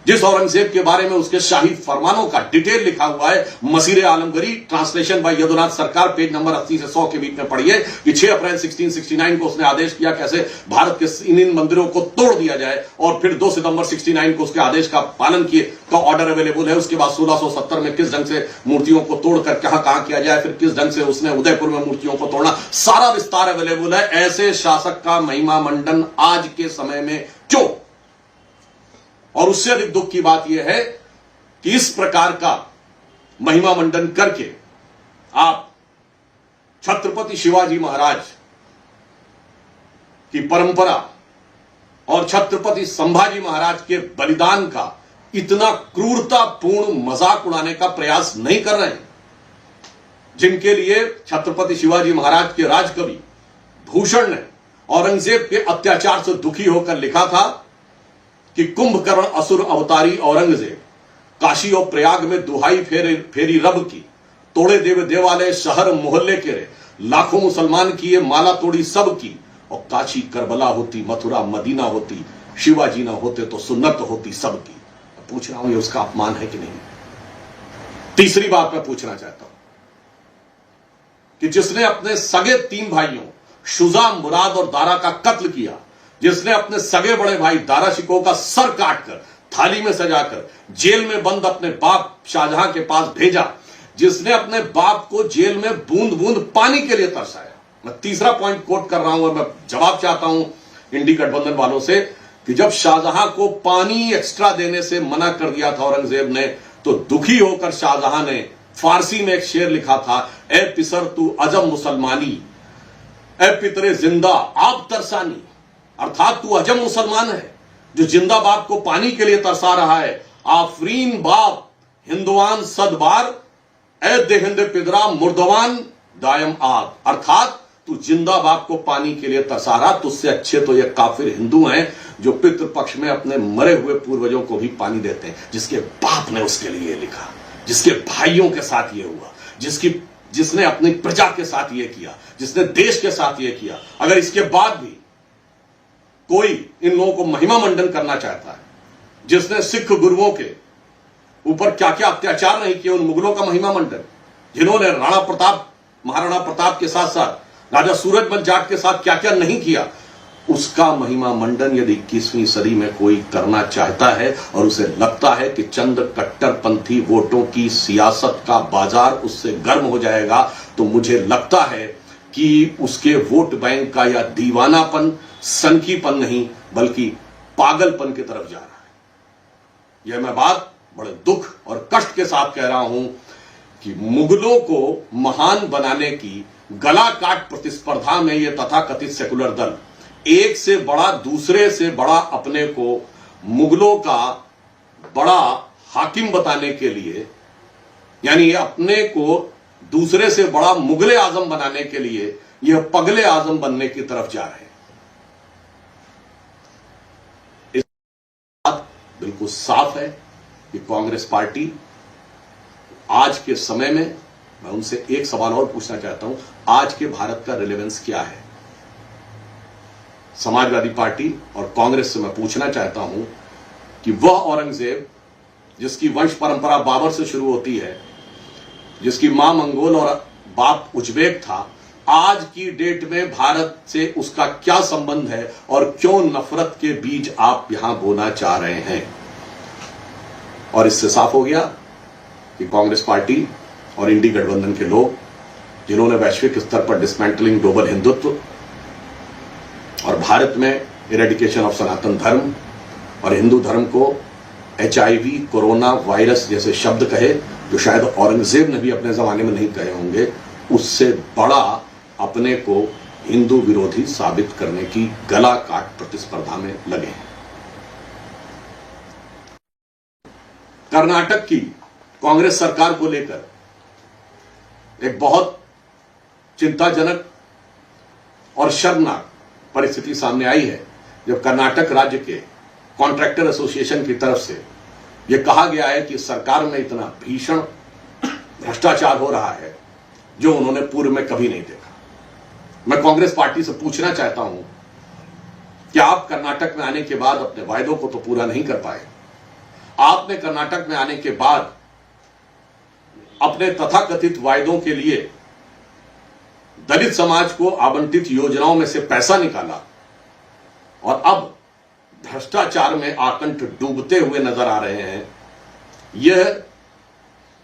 जिस औरंगजेब के बारे में उसके शाही फरमानों का डिटेल लिखा हुआ है, मसीर आलमगीरी, ट्रांसलेशन बाय यदुनाथ सरकार, पेज नंबर 80 से 100 के बीच में पढ़िए कि 6 अप्रैल 1669 को उसने आदेश किया कैसे भारत के इन मंदिरों को तोड़ दिया जाए, और फिर 2 सितंबर 69 को उसके आदेश का पालन किए का ऑर्डर अवेलेबल है। उसके बाद 1670 में किस ढंग से मूर्तियों को तोड़कर कहां किया जाए, फिर किस ढंग से उसने उदयपुर में मूर्तियों को तोड़ना, सारा विस्तार अवेलेबल है। ऐसे शासक का महिमा मंडन आज के समय में क्यों? और उससे अधिक दुख की बात यह है कि इस प्रकार का महिमा मंडन करके आप छत्रपति शिवाजी महाराज की परंपरा और छत्रपति संभाजी महाराज के बलिदान का इतना क्रूरतापूर्ण मजाक उड़ाने का प्रयास नहीं कर रहे हैं, जिनके लिए छत्रपति शिवाजी महाराज के राजकवि भूषण ने औरंगजेब के अत्याचार से दुखी होकर लिखा था कि कुंभकर्ण असुर अवतारी औरंगजेब, काशी और प्रयाग में दुहाई फेरी रब की, तोड़े देव देवालय शहर मोहल्ले के रे, लाखों मुसलमान किए माला तोड़ी सब की, और काशी करबला होती, मथुरा मदीना होती, शिवाजी ना होते तो सुन्नत होती सबकी। पूछ रहा हूं ये उसका अपमान है कि नहीं? तीसरी बात मैं पूछना चाहता हूं कि जिसने अपने सगे 3 भाइयों शुजा, मुराद और दारा का कत्ल किया, जिसने अपने सगे बड़े भाई दारा शिकोह का सर काटकर थाली में सजाकर जेल में बंद अपने बाप शाहजहां के पास भेजा, जिसने अपने बाप को जेल में बूंद बूंद पानी के लिए तरसाया। मैं तीसरा पॉइंट कोट कर रहा हूं और मैं जवाब चाहता हूं इंडी गठबंधन वालों से कि जब शाहजहां को पानी एक्स्ट्रा देने से मना कर दिया था औरंगजेब ने, तो दुखी होकर शाहजहां ने फारसी में एक शेर लिखा था, ए पिसर तू अजम मुसलमानी, ए पितरे जिंदा आप तरसानी, अर्थात तू अजम मुसलमान है जो जिंदा बाप को पानी के लिए तरसा रहा है। आफरीन बाप हिंदुआन सदबार, ए देहिंद पिदरा मुर्दवान दायम आग, अर्थात तू जिंदा बाप को पानी के लिए तरसा रहा। तुझसे अच्छे तो ये काफिर हिंदू हैं जो पितृ पक्ष में अपने मरे हुए पूर्वजों को भी पानी देते हैं। जिसके बाप ने उसके लिए लिखा, जिसके भाइयों के साथ ये हुआ, जिसने अपनी प्रजा के साथ ये किया, जिसने देश के साथ ये किया, अगर इसके बाद भी कोई इन लोगों को महिमा मंडन करना चाहता है, जिसने सिख गुरुओं के ऊपर क्या क्या अत्याचार नहीं किए, उन मुगलों का महिमा मंडन, जिन्होंने राणा प्रताप, महाराणा प्रताप के साथ साथ राजा सूरजमल जाट के साथ क्या क्या नहीं किया, उसका महिमा मंडन यदि 21वीं सदी में कोई करना चाहता है और उसे लगता है कि चंद कट्टरपंथी वोटों की सियासत का बाजार उससे गर्म हो जाएगा, तो मुझे लगता है कि उसके वोट बैंक का या दीवानापन, सनकीपन नहीं बल्कि पागलपन की तरफ जा रहा है। यह मैं बात बड़े दुख और कष्ट के साथ कह रहा हूं कि मुगलों को महान बनाने की गला काट प्रतिस्पर्धा में यह तथाकथित सेकुलर दल एक से बड़ा दूसरे से बड़ा अपने को मुगलों का बड़ा हाकिम बताने के लिए, यानी अपने को दूसरे से बड़ा मुगले आजम बनाने के लिए यह पगले आजम बनने की तरफ जा रहे हैं। इस बात बिल्कुल साफ है कि कांग्रेस पार्टी आज के समय में, मैं उनसे एक सवाल और पूछना चाहता हूं, आज के भारत का रिलेवेंस क्या है? समाजवादी पार्टी और कांग्रेस से मैं पूछना चाहता हूं कि वह औरंगजेब जिसकी वंश परंपरा बाबर से शुरू होती है, जिसकी मां मंगोल और बाप उज्बेक था, आज की डेट में भारत से उसका क्या संबंध है और क्यों नफरत के बीज आप यहां बोना चाह रहे हैं? और इससे साफ हो गया कि कांग्रेस पार्टी और इंडी गठबंधन के लोग, जिन्होंने वैश्विक स्तर पर डिसमेंटलिंग ग्लोबल हिंदुत्व और भारत में इरेडिकेशन ऑफ सनातन धर्म और हिंदू धर्म को HIV, कोरोना वायरस जैसे शब्द कहे, जो शायद औरंगजेब ने भी अपने जमाने में नहीं कहे होंगे, उससे बड़ा अपने को हिंदू विरोधी साबित करने की गला काट प्रतिस्पर्धा में लगे हैं। कर्नाटक की कांग्रेस सरकार को लेकर एक बहुत चिंताजनक और शर्मनाक परिस्थिति सामने आई है, जब कर्नाटक राज्य के कॉन्ट्रैक्टर एसोसिएशन की तरफ से यह कहा गया है कि सरकार में इतना भीषण भ्रष्टाचार हो रहा है जो उन्होंने पूर्व में कभी नहीं देखा। मैं कांग्रेस पार्टी से पूछना चाहता हूं कि आप कर्नाटक में आने के बाद अपने वायदों को तो पूरा नहीं कर पाए। आपने कर्नाटक में आने के बाद अपने तथाकथित वायदों के लिए दलित समाज को आवंटित योजनाओं में से पैसा निकाला और अब भ्रष्टाचार में आकंठ डूबते हुए नजर आ रहे हैं। यह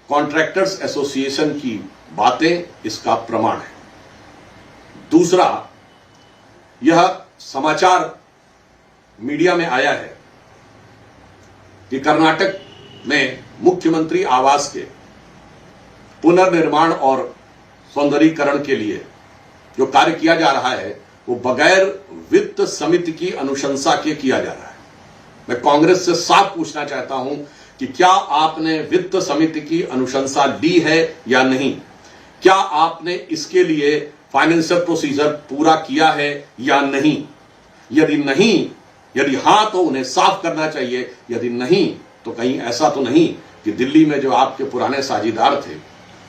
कॉन्ट्रैक्टर्स एसोसिएशन की बातें इसका प्रमाण है। दूसरा, यह समाचार मीडिया में आया है कि कर्नाटक में मुख्यमंत्री आवास के पुनर्निर्माण और सौंदर्यीकरण के लिए जो कार्य किया जा रहा है वो बगैर वित्त समिति की अनुशंसा के किया जा रहा है। मैं कांग्रेस से साफ पूछना चाहता हूं कि क्या आपने वित्त समिति की अनुशंसा ली है या नहीं? क्या आपने इसके लिए फाइनेंशियल प्रोसीजर पूरा किया है या नहीं? यदि हां तो उन्हें साफ करना चाहिए, यदि नहीं तो कहीं ऐसा तो नहीं कि दिल्ली में जो आपके पुराने साझीदार थे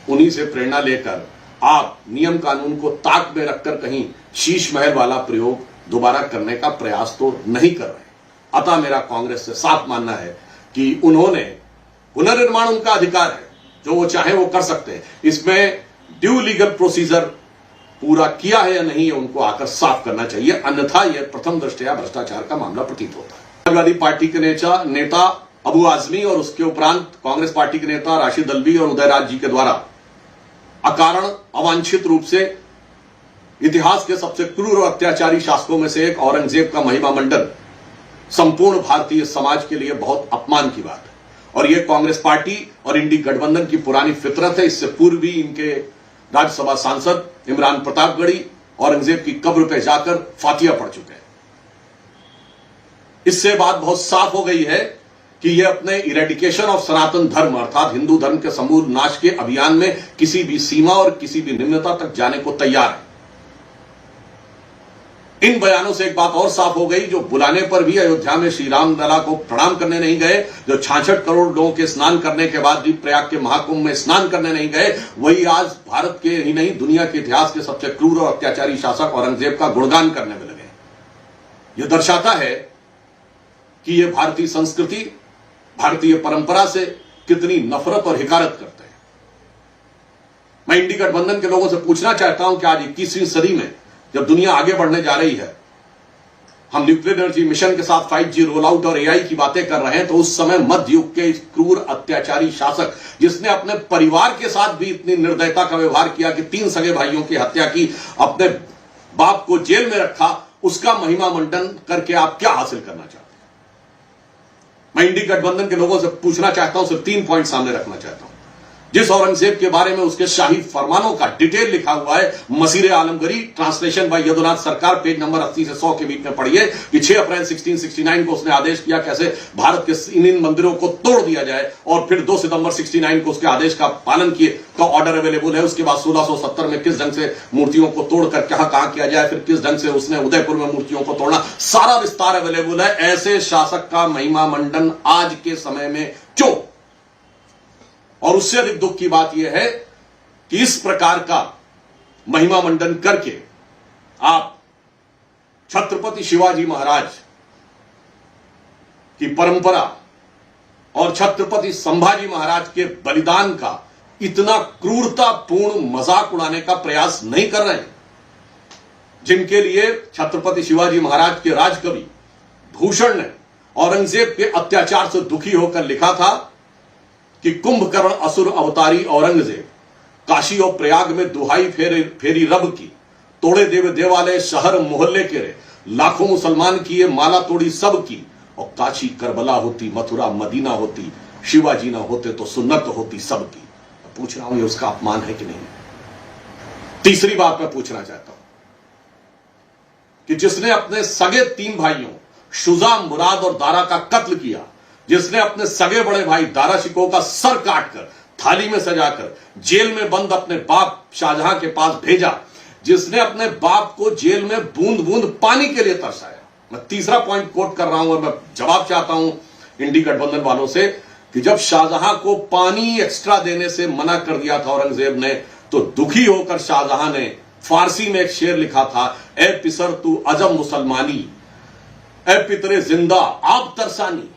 उन्हीं से प्रेरणा लेकर आप नियम कानून को ताक में रखकर कहीं शीश महल वाला प्रयोग दोबारा करने का प्रयास तो नहीं कर रहे। अतः मेरा कांग्रेस से साफ मानना है कि उन्होंने पुनर्निर्माण उनका अधिकार है, जो वो चाहे वो कर सकते हैं। इसमें ड्यू लीगल प्रोसीजर पूरा किया है या नहीं, उनको आकर साफ करना चाहिए, अन्यथा यह प्रथम दृष्टया भ्रष्टाचार का मामला प्रतीत होता है। समाजवादी पार्टी के नेता अबू आजमी और उसके उपरांत कांग्रेस पार्टी के नेता राशिद अल्वी और उदयराज जी के द्वारा अकारण अवांछित रूप से इतिहास के सबसे क्रूर और अत्याचारी शासकों में से एक औरंगजेब का महिमा मंडन संपूर्ण भारतीय समाज के लिए बहुत अपमान की बात है। और यह कांग्रेस पार्टी और इंडी गठबंधन की पुरानी फितरत है। इससे पूर्व भी इनके राज्यसभा सांसद इमरान प्रतापगढ़ी औरंगजेब की कब्र पर जाकर फातिया पढ़ चुके हैं। इससे बात बहुत साफ हो गई है कि यह अपने इरेडिकेशन ऑफ सनातन धर्म अर्थात हिंदू धर्म के समूल नाश के अभियान में किसी भी सीमा और किसी भी निम्नता तक जाने को तैयार है। इन बयानों से एक बात और साफ हो गई, जो बुलाने पर भी अयोध्या में श्री राम लला को प्रणाम करने नहीं गए, जो 66 करोड़ लोगों के स्नान करने के बाद भी प्रयाग के महाकुंभ में स्नान करने नहीं गए, वही आज भारत के ही नहीं दुनिया के इतिहास के सबसे क्रूर और अत्याचारी शासक औरंगजेब का गुणगान करने में लगे। यह दर्शाता है कि यह भारतीय संस्कृति, भारतीय परंपरा से कितनी नफरत और हिकारत करते हैं। मैं इंडी गठबंधन के लोगों से पूछना चाहता हूं कि आज 21वीं सदी में जब दुनिया आगे बढ़ने जा रही है, हम न्यूक्लियर एनर्जी मिशन के साथ 5G रोल आउट और AI की बातें कर रहे हैं, तो उस समय मध्य युग के इस क्रूर अत्याचारी शासक जिसने अपने परिवार के साथ भी इतनी निर्दयता का व्यवहार किया कि 3 सगे भाइयों की हत्या की, अपने बाप को जेल में रखा, उसका महिमा मंडन करके आप क्या हासिल करना चाहते हैं? मैं इंडी गठबंधन के लोगों से पूछना चाहता हूं, सिर्फ 3 पॉइंट सामने रखना चाहता हूं। जिस औरंगजेब के बारे में उसके शाही फरमानों का डिटेल लिखा हुआ है, मसीरे आलमगीरी, ट्रांसलेशन बाय यदुनाथ सरकार, पेज नंबर 80 से 100 के बीच में पढ़िए कि 6 अप्रैल 1669 को उसने आदेश किया कैसे भारत के इन मंदिरों को तोड़ दिया जाए, और फिर 2 सितंबर 69 को उसके आदेश का पालन किए का ऑर्डर अवेलेबल है। उसके बाद 1670 में किस ढंग से मूर्तियों को तोड़कर कहां किया जाए, फिर किस ढंग से उसने उदयपुर में मूर्तियों को तोड़ना, सारा विस्तार अवेलेबल है। ऐसे शासक का महिमा मंडन आज के समय में क्यों? और उससे अधिक दुख की बात यह है कि इस प्रकार का महिमा मंडन करके आप छत्रपति शिवाजी महाराज की परंपरा और छत्रपति संभाजी महाराज के बलिदान का इतना क्रूरतापूर्ण मजाक उड़ाने का प्रयास नहीं कर रहे हैं, जिनके लिए छत्रपति शिवाजी महाराज के राजकवि भूषण ने औरंगजेब के अत्याचार से दुखी होकर लिखा था कि कुंभकर्ण असुर अवतारी औरंगजेब काशी और प्रयाग में दुहाई फेरी रब की, तोड़े देव देवालय शहर मोहल्ले के रे, लाखों मुसलमान किए माला तोड़ी सब की, और काशी करबला होती, मथुरा मदीना होती, शिवाजी ना होते तो सुन्नत होती सबकी। पूछ रहा हूं ये उसका अपमान है कि नहीं? तीसरी बात मैं पूछना चाहता हूं कि जिसने अपने सगे 3 भाइयों शुजा, मुराद और दारा का कत्ल किया, जिसने अपने सगे बड़े भाई दारा शिकोह का सर काटकर थाली में सजाकर जेल में बंद अपने बाप शाहजहां के पास भेजा, जिसने अपने बाप को जेल में बूंद बूंद पानी के लिए तरसाया। मैं तीसरा पॉइंट कोट कर रहा हूं और मैं जवाब चाहता हूं इंडी गठबंधन वालों से कि जब शाहजहां को पानी एक्स्ट्रा देने से मना कर दिया था औरंगजेब ने, तो दुखी होकर शाहजहां ने फारसी में एक शेर लिखा था, ए पिसर तू अजम मुसलमानी, ए पितरे जिंदा आप तरसानी।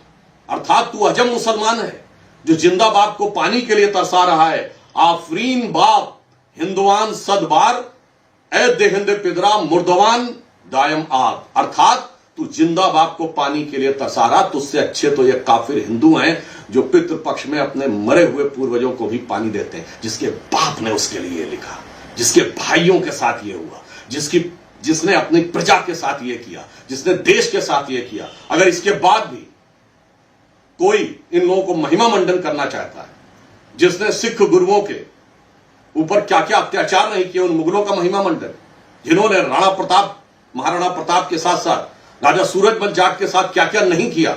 अर्थात तू अजम मुसलमान है जो जिंदा बाप को पानी के लिए तरसा रहा है। आफरीन बाप हिंदुआन सदबार, ए देहिंदे पिदरा मुर्दवान दायम आग। अर्थात तू जिंदा बाप को पानी के लिए तरसा रहा, तुझसे अच्छे तो ये काफिर हिंदू हैं जो पितृ पक्ष में अपने मरे हुए पूर्वजों को भी पानी देते हैं। जिसके बाप ने उसके लिए लिखा, जिसके भाइयों के साथ ये हुआ, जिसने अपनी प्रजा के साथ ये किया, जिसने देश के साथ ये किया, अगर इसके बाद भी कोई इन लोगों को महिमा मंडन करना चाहता है, जिसने सिख गुरुओं के ऊपर क्या क्या अत्याचार नहीं किए, उन मुगलों का महिमा मंडन, जिन्होंने राणा प्रताप, महाराणा प्रताप के साथ साथ राजा सूरजमल जाट के साथ क्या क्या नहीं किया,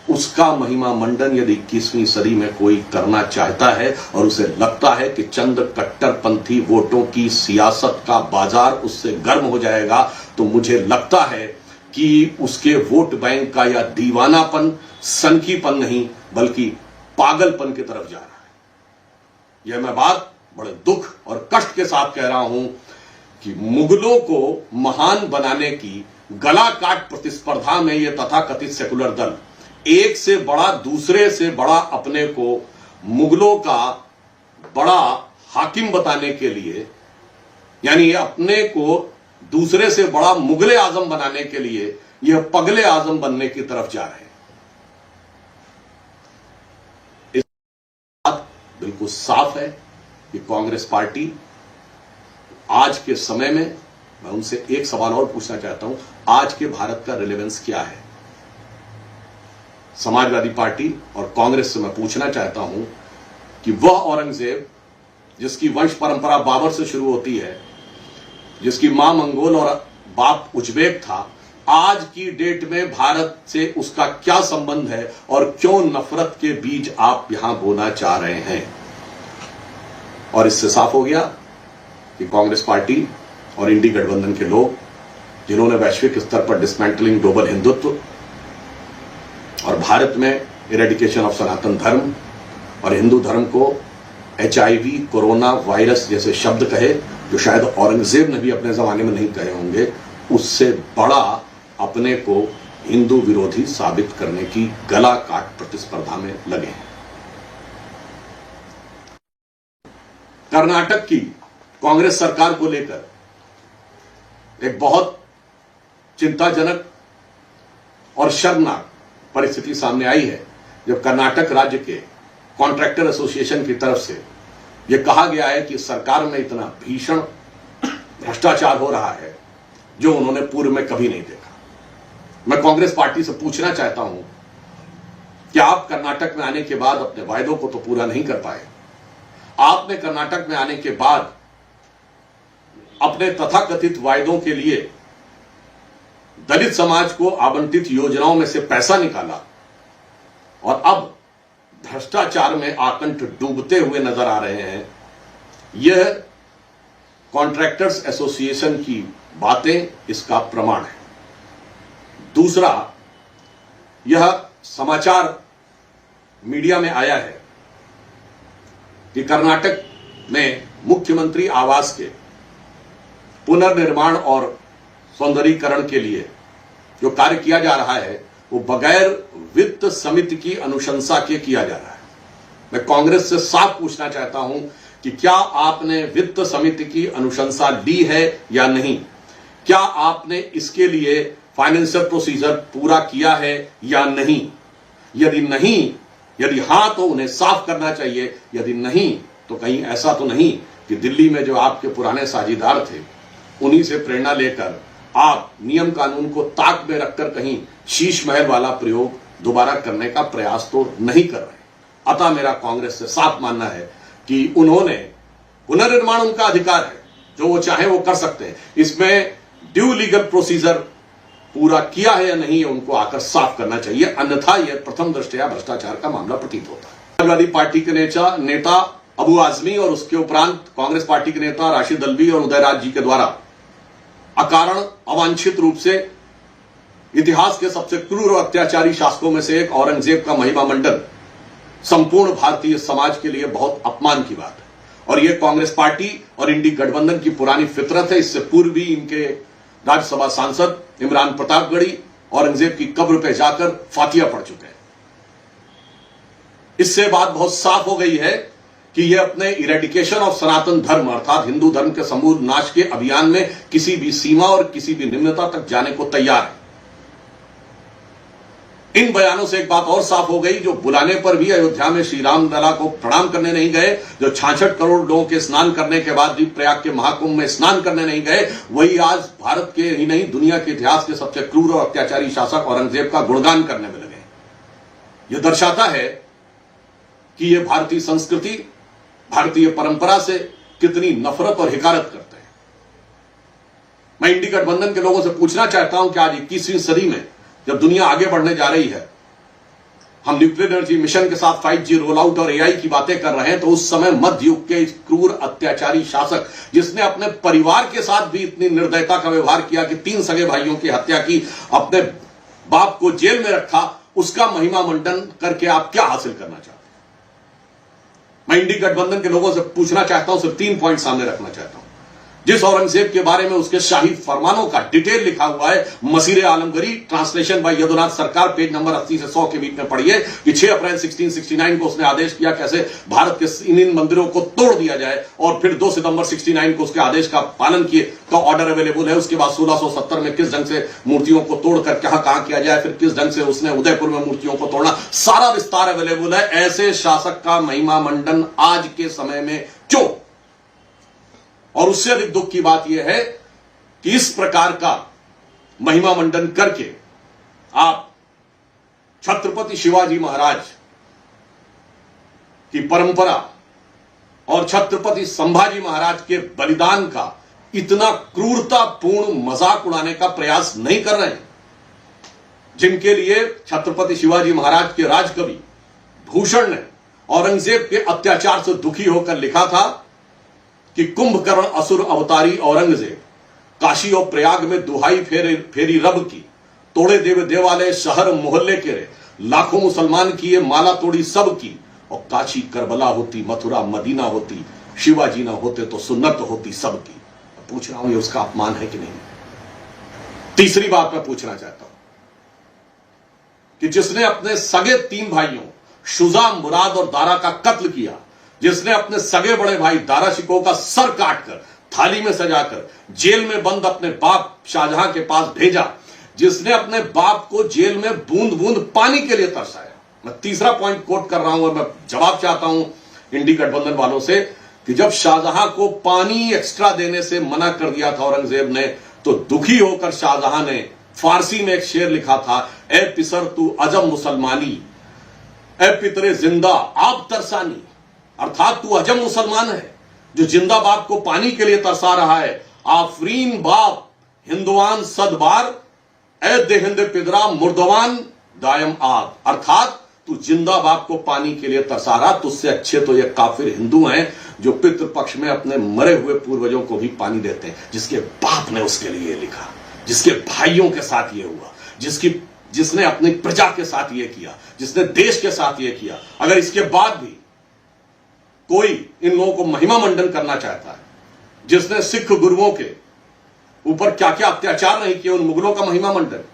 उसका महिमा मंडन यदि 21वीं सदी में कोई करना चाहता है और उसे लगता है कि चंद कट्टरपंथी वोटों की सियासत का बाजार उससे गर्म हो जाएगा, तो मुझे लगता है कि उसके वोट बैंक का या दीवानापन, सनकीपन नहीं बल्कि पागलपन की तरफ जा रहा है। यह मैं बात बड़े दुख और कष्ट के साथ कह रहा हूं कि मुगलों को महान बनाने की गला काट प्रतिस्पर्धा में यह तथाकथित सेकुलर दल एक से बड़ा दूसरे से बड़ा अपने को मुगलों का बड़ा हाकिम बताने के लिए, यानी अपने को दूसरे से बड़ा मुगले आजम बनाने के लिए यह पगले आजम बनने की तरफ जा रहे हैं। इस बात बिल्कुल साफ है कि कांग्रेस पार्टी आज के समय में, मैं उनसे एक सवाल और पूछना चाहता हूं, आज के भारत का रिलेवेंस क्या है? समाजवादी पार्टी और कांग्रेस से मैं पूछना चाहता हूं कि वह औरंगजेब जिसकी वंश परंपरा बाबर से शुरू होती है, जिसकी मां मंगोल और बाप उज्बेक था, आज की डेट में भारत से उसका क्या संबंध है और क्यों नफरत के बीज आप यहां बोना चाह रहे हैं? और इससे साफ हो गया कि कांग्रेस पार्टी और इंडी गठबंधन के लोग, जिन्होंने वैश्विक स्तर पर डिसमेंटलिंग ग्लोबल हिंदुत्व और भारत में इरेडिकेशन ऑफ सनातन धर्म और हिंदू धर्म को HIV, कोरोना वायरस जैसे शब्द कहे जो शायद औरंगजेब ने भी अपने जमाने में नहीं कहे होंगे, उससे बड़ा अपने को हिंदू विरोधी साबित करने की गला काट प्रतिस्पर्धा में लगे हैं। कर्नाटक की कांग्रेस सरकार को लेकर एक बहुत चिंताजनक और शर्मनाक परिस्थिति सामने आई है, जब कर्नाटक राज्य के कॉन्ट्रैक्टर एसोसिएशन की तरफ से यह कहा गया है कि सरकार में इतना भीषण भ्रष्टाचार हो रहा है जो उन्होंने पूर्व में कभी नहीं देखा। मैं कांग्रेस पार्टी से पूछना चाहता हूं कि आप कर्नाटक में आने के बाद अपने वायदों को तो पूरा नहीं कर पाए। आपने कर्नाटक में आने के बाद अपने तथाकथित वायदों के लिए दलित समाज को आवंटित योजनाओं में से पैसा निकाला और अब भ्रष्टाचार में आकंठ डूबते हुए नजर आ रहे हैं। यह कॉन्ट्रैक्टर्स एसोसिएशन की बातें इसका प्रमाण है। दूसरा, यह समाचार मीडिया में आया है कि कर्नाटक में मुख्यमंत्री आवास के पुनर्निर्माण और सौंदर्यीकरण के लिए जो कार्य किया जा रहा है वो बगैर वित्त समिति की अनुशंसा के किया जा रहा है। मैं कांग्रेस से साफ पूछना चाहता हूं कि क्या आपने वित्त समिति की अनुशंसा ली है या नहीं? क्या आपने इसके लिए फाइनेंशियल प्रोसीजर पूरा किया है या नहीं? यदि हां तो उन्हें साफ करना चाहिए, यदि नहीं तो कहीं ऐसा तो नहीं कि दिल्ली में जो आपके पुराने साझीदार थे उन्हीं से प्रेरणा लेकर आप नियम कानून को ताक में रखकर कहीं शीश महल वाला प्रयोग दोबारा करने का प्रयास तो नहीं कर रहे। अतः मेरा कांग्रेस से साफ मानना है कि उन्होंने, पुनर्निर्माण उनका अधिकार है, जो वो चाहे वो कर सकते हैं। इसमें ड्यू लीगल प्रोसीजर पूरा किया है या नहीं है उनको आकर साफ करना चाहिए, अन्यथा यह प्रथम दृष्टया भ्रष्टाचार का मामला प्रतीत होता है। समाजवादी पार्टी के नेता अबू आजमी और उसके उपरांत कांग्रेस पार्टी के नेता राशिद अल्वी और उदयराज जी के द्वारा अकारण अवांछित रूप से इतिहास के सबसे क्रूर और अत्याचारी शासकों में से एक औरंगजेब का महिमा मंडन संपूर्ण भारतीय समाज के लिए बहुत अपमान की बात है। और यह कांग्रेस पार्टी और इंडी गठबंधन की पुरानी फितरत है। इससे पूर्व भी इनके राज्यसभा सांसद इमरान प्रतापगढ़ी औरंगजेब की कब्र पर जाकर फातिया पढ़ चुके हैं। इससे बात बहुत साफ हो गई है कि यह अपने इरेडिकेशन ऑफ सनातन धर्म अर्थात हिंदू धर्म के समूल नाश के अभियान में किसी भी सीमा और किसी भी निम्नता तक जाने को तैयार है। इन बयानों से एक बात और साफ हो गई, जो बुलाने पर भी अयोध्या में श्री राम लला को प्रणाम करने नहीं गए, जो 66 करोड़ लोगों के स्नान करने के बाद भी प्रयाग के महाकुंभ में स्नान करने नहीं गए, वही आज भारत के ही नहीं दुनिया के इतिहास के सबसे क्रूर और अत्याचारी शासक औरंगजेब का गुणगान करने में लगे। यह दर्शाता है कि यह भारतीय संस्कृति, भारतीय परंपरा से कितनी नफरत और हिकारत करते हैं। मैं इंडी गठबंधन के लोगों से पूछना चाहता हूं कि आज 21वीं सदी में जब दुनिया आगे बढ़ने जा रही है, हम न्यूक्लियर एनर्जी मिशन के साथ 5G रोल आउट और AI की बातें कर रहे हैं, तो उस समय मध्य युग के इस क्रूर अत्याचारी शासक जिसने अपने परिवार के साथ भी इतनी निर्दयता का व्यवहार किया कि 3 सगे भाइयों की हत्या की, अपने बाप को जेल में रखा, उसका महिमा मंडन करके आप क्या हासिल करना चाहते हैं? मैं इंडी गठबंधन के लोगों से पूछना चाहता हूं, सिर्फ 3 पॉइंट सामने रखना चाहता हूं। जिस औरंगजेब के बारे में उसके शाही फरमानों का डिटेल लिखा हुआ है, मसीरे आलमगीरी, ट्रांसलेशन बाय यदुनाथ सरकार, पेज नंबर 80 से 100 के बीच में पढ़िए कि 6 अप्रैल 1669 को उसने आदेश किया कैसे भारत के इन मंदिरों को तोड़ दिया जाए, और फिर 2 सितंबर 69 को उसके आदेश का पालन किए का ऑर्डर अवेलेबल है। उसके बाद 1670 में किस ढंग से मूर्तियों को तोड़कर कहां किया जाए, फिर किस ढंग से उसने उदयपुर में मूर्तियों को तोड़ना, सारा विस्तार अवेलेबल है। ऐसे शासक का महिमा मंडन आज के समय में क्यों? और उससे अधिक दुख की बात यह है कि इस प्रकार का महिमा मंडन करके आप छत्रपति शिवाजी महाराज की परंपरा और छत्रपति संभाजी महाराज के बलिदान का इतना क्रूरतापूर्ण मजाक उड़ाने का प्रयास नहीं कर रहे हैं, जिनके लिए छत्रपति शिवाजी महाराज के राजकवि भूषण ने औरंगजेब के अत्याचार से दुखी होकर लिखा था कि कुंभकर्ण असुर अवतारी औरंगजेब काशी और प्रयाग में दुहाई फेरी रब की, तोड़े देवालय शहर मोहल्ले के रे, लाखों मुसलमान किए माला तोड़ी सब की, और काशी करबला होती, मथुरा मदीना होती, शिवाजी ना होते तो सुन्नत होती सबकी। पूछ रहा हूं ये उसका अपमान है कि नहीं? तीसरी बात मैं पूछना चाहता हूं कि जिसने अपने सगे 3 भाइयों शुजा, मुराद और दारा का कत्ल किया, जिसने अपने सगे बड़े भाई दारा शिकोह का सर काटकर थाली में सजाकर जेल में बंद अपने बाप शाहजहां के पास भेजा, जिसने अपने बाप को जेल में बूंद बूंद पानी के लिए तरसाया। मैं तीसरा पॉइंट कोट कर रहा हूं और मैं जवाब चाहता हूं इंडी गठबंधन वालों से कि जब शाहजहां को पानी एक्स्ट्रा देने से मना कर दिया था औरंगजेब ने, तो दुखी होकर शाहजहां ने फारसी में एक शेर लिखा था, ए पिसर तू अजम मुसलमानी, ए पितरे जिंदा आप तरसानी, अर्थात तू अजम मुसलमान है जो जिंदा बाप को पानी के लिए तरसा रहा है। आफरीन बाप हिंदुआन सदबार, ए देहिंद पिदरा मुर्दवान दायम आग, अर्थात तू जिंदा बाप को पानी के लिए तरसा रहा। तुझसे अच्छे तो ये काफिर हिंदू हैं जो पितृ पक्ष में अपने मरे हुए पूर्वजों को भी पानी देते हैं। जिसके बाप ने उसके लिए लिखा, जिसके भाइयों के साथ ये हुआ, जिसने अपनी प्रजा के साथ ये किया, जिसने देश के साथ ये किया, अगर इसके बाद भी कोई इन लोगों को महिमा मंडन करना चाहता है, जिसने सिख गुरुओं के ऊपर क्या क्या अत्याचार नहीं किए, उन मुगलों का महिमा मंडन,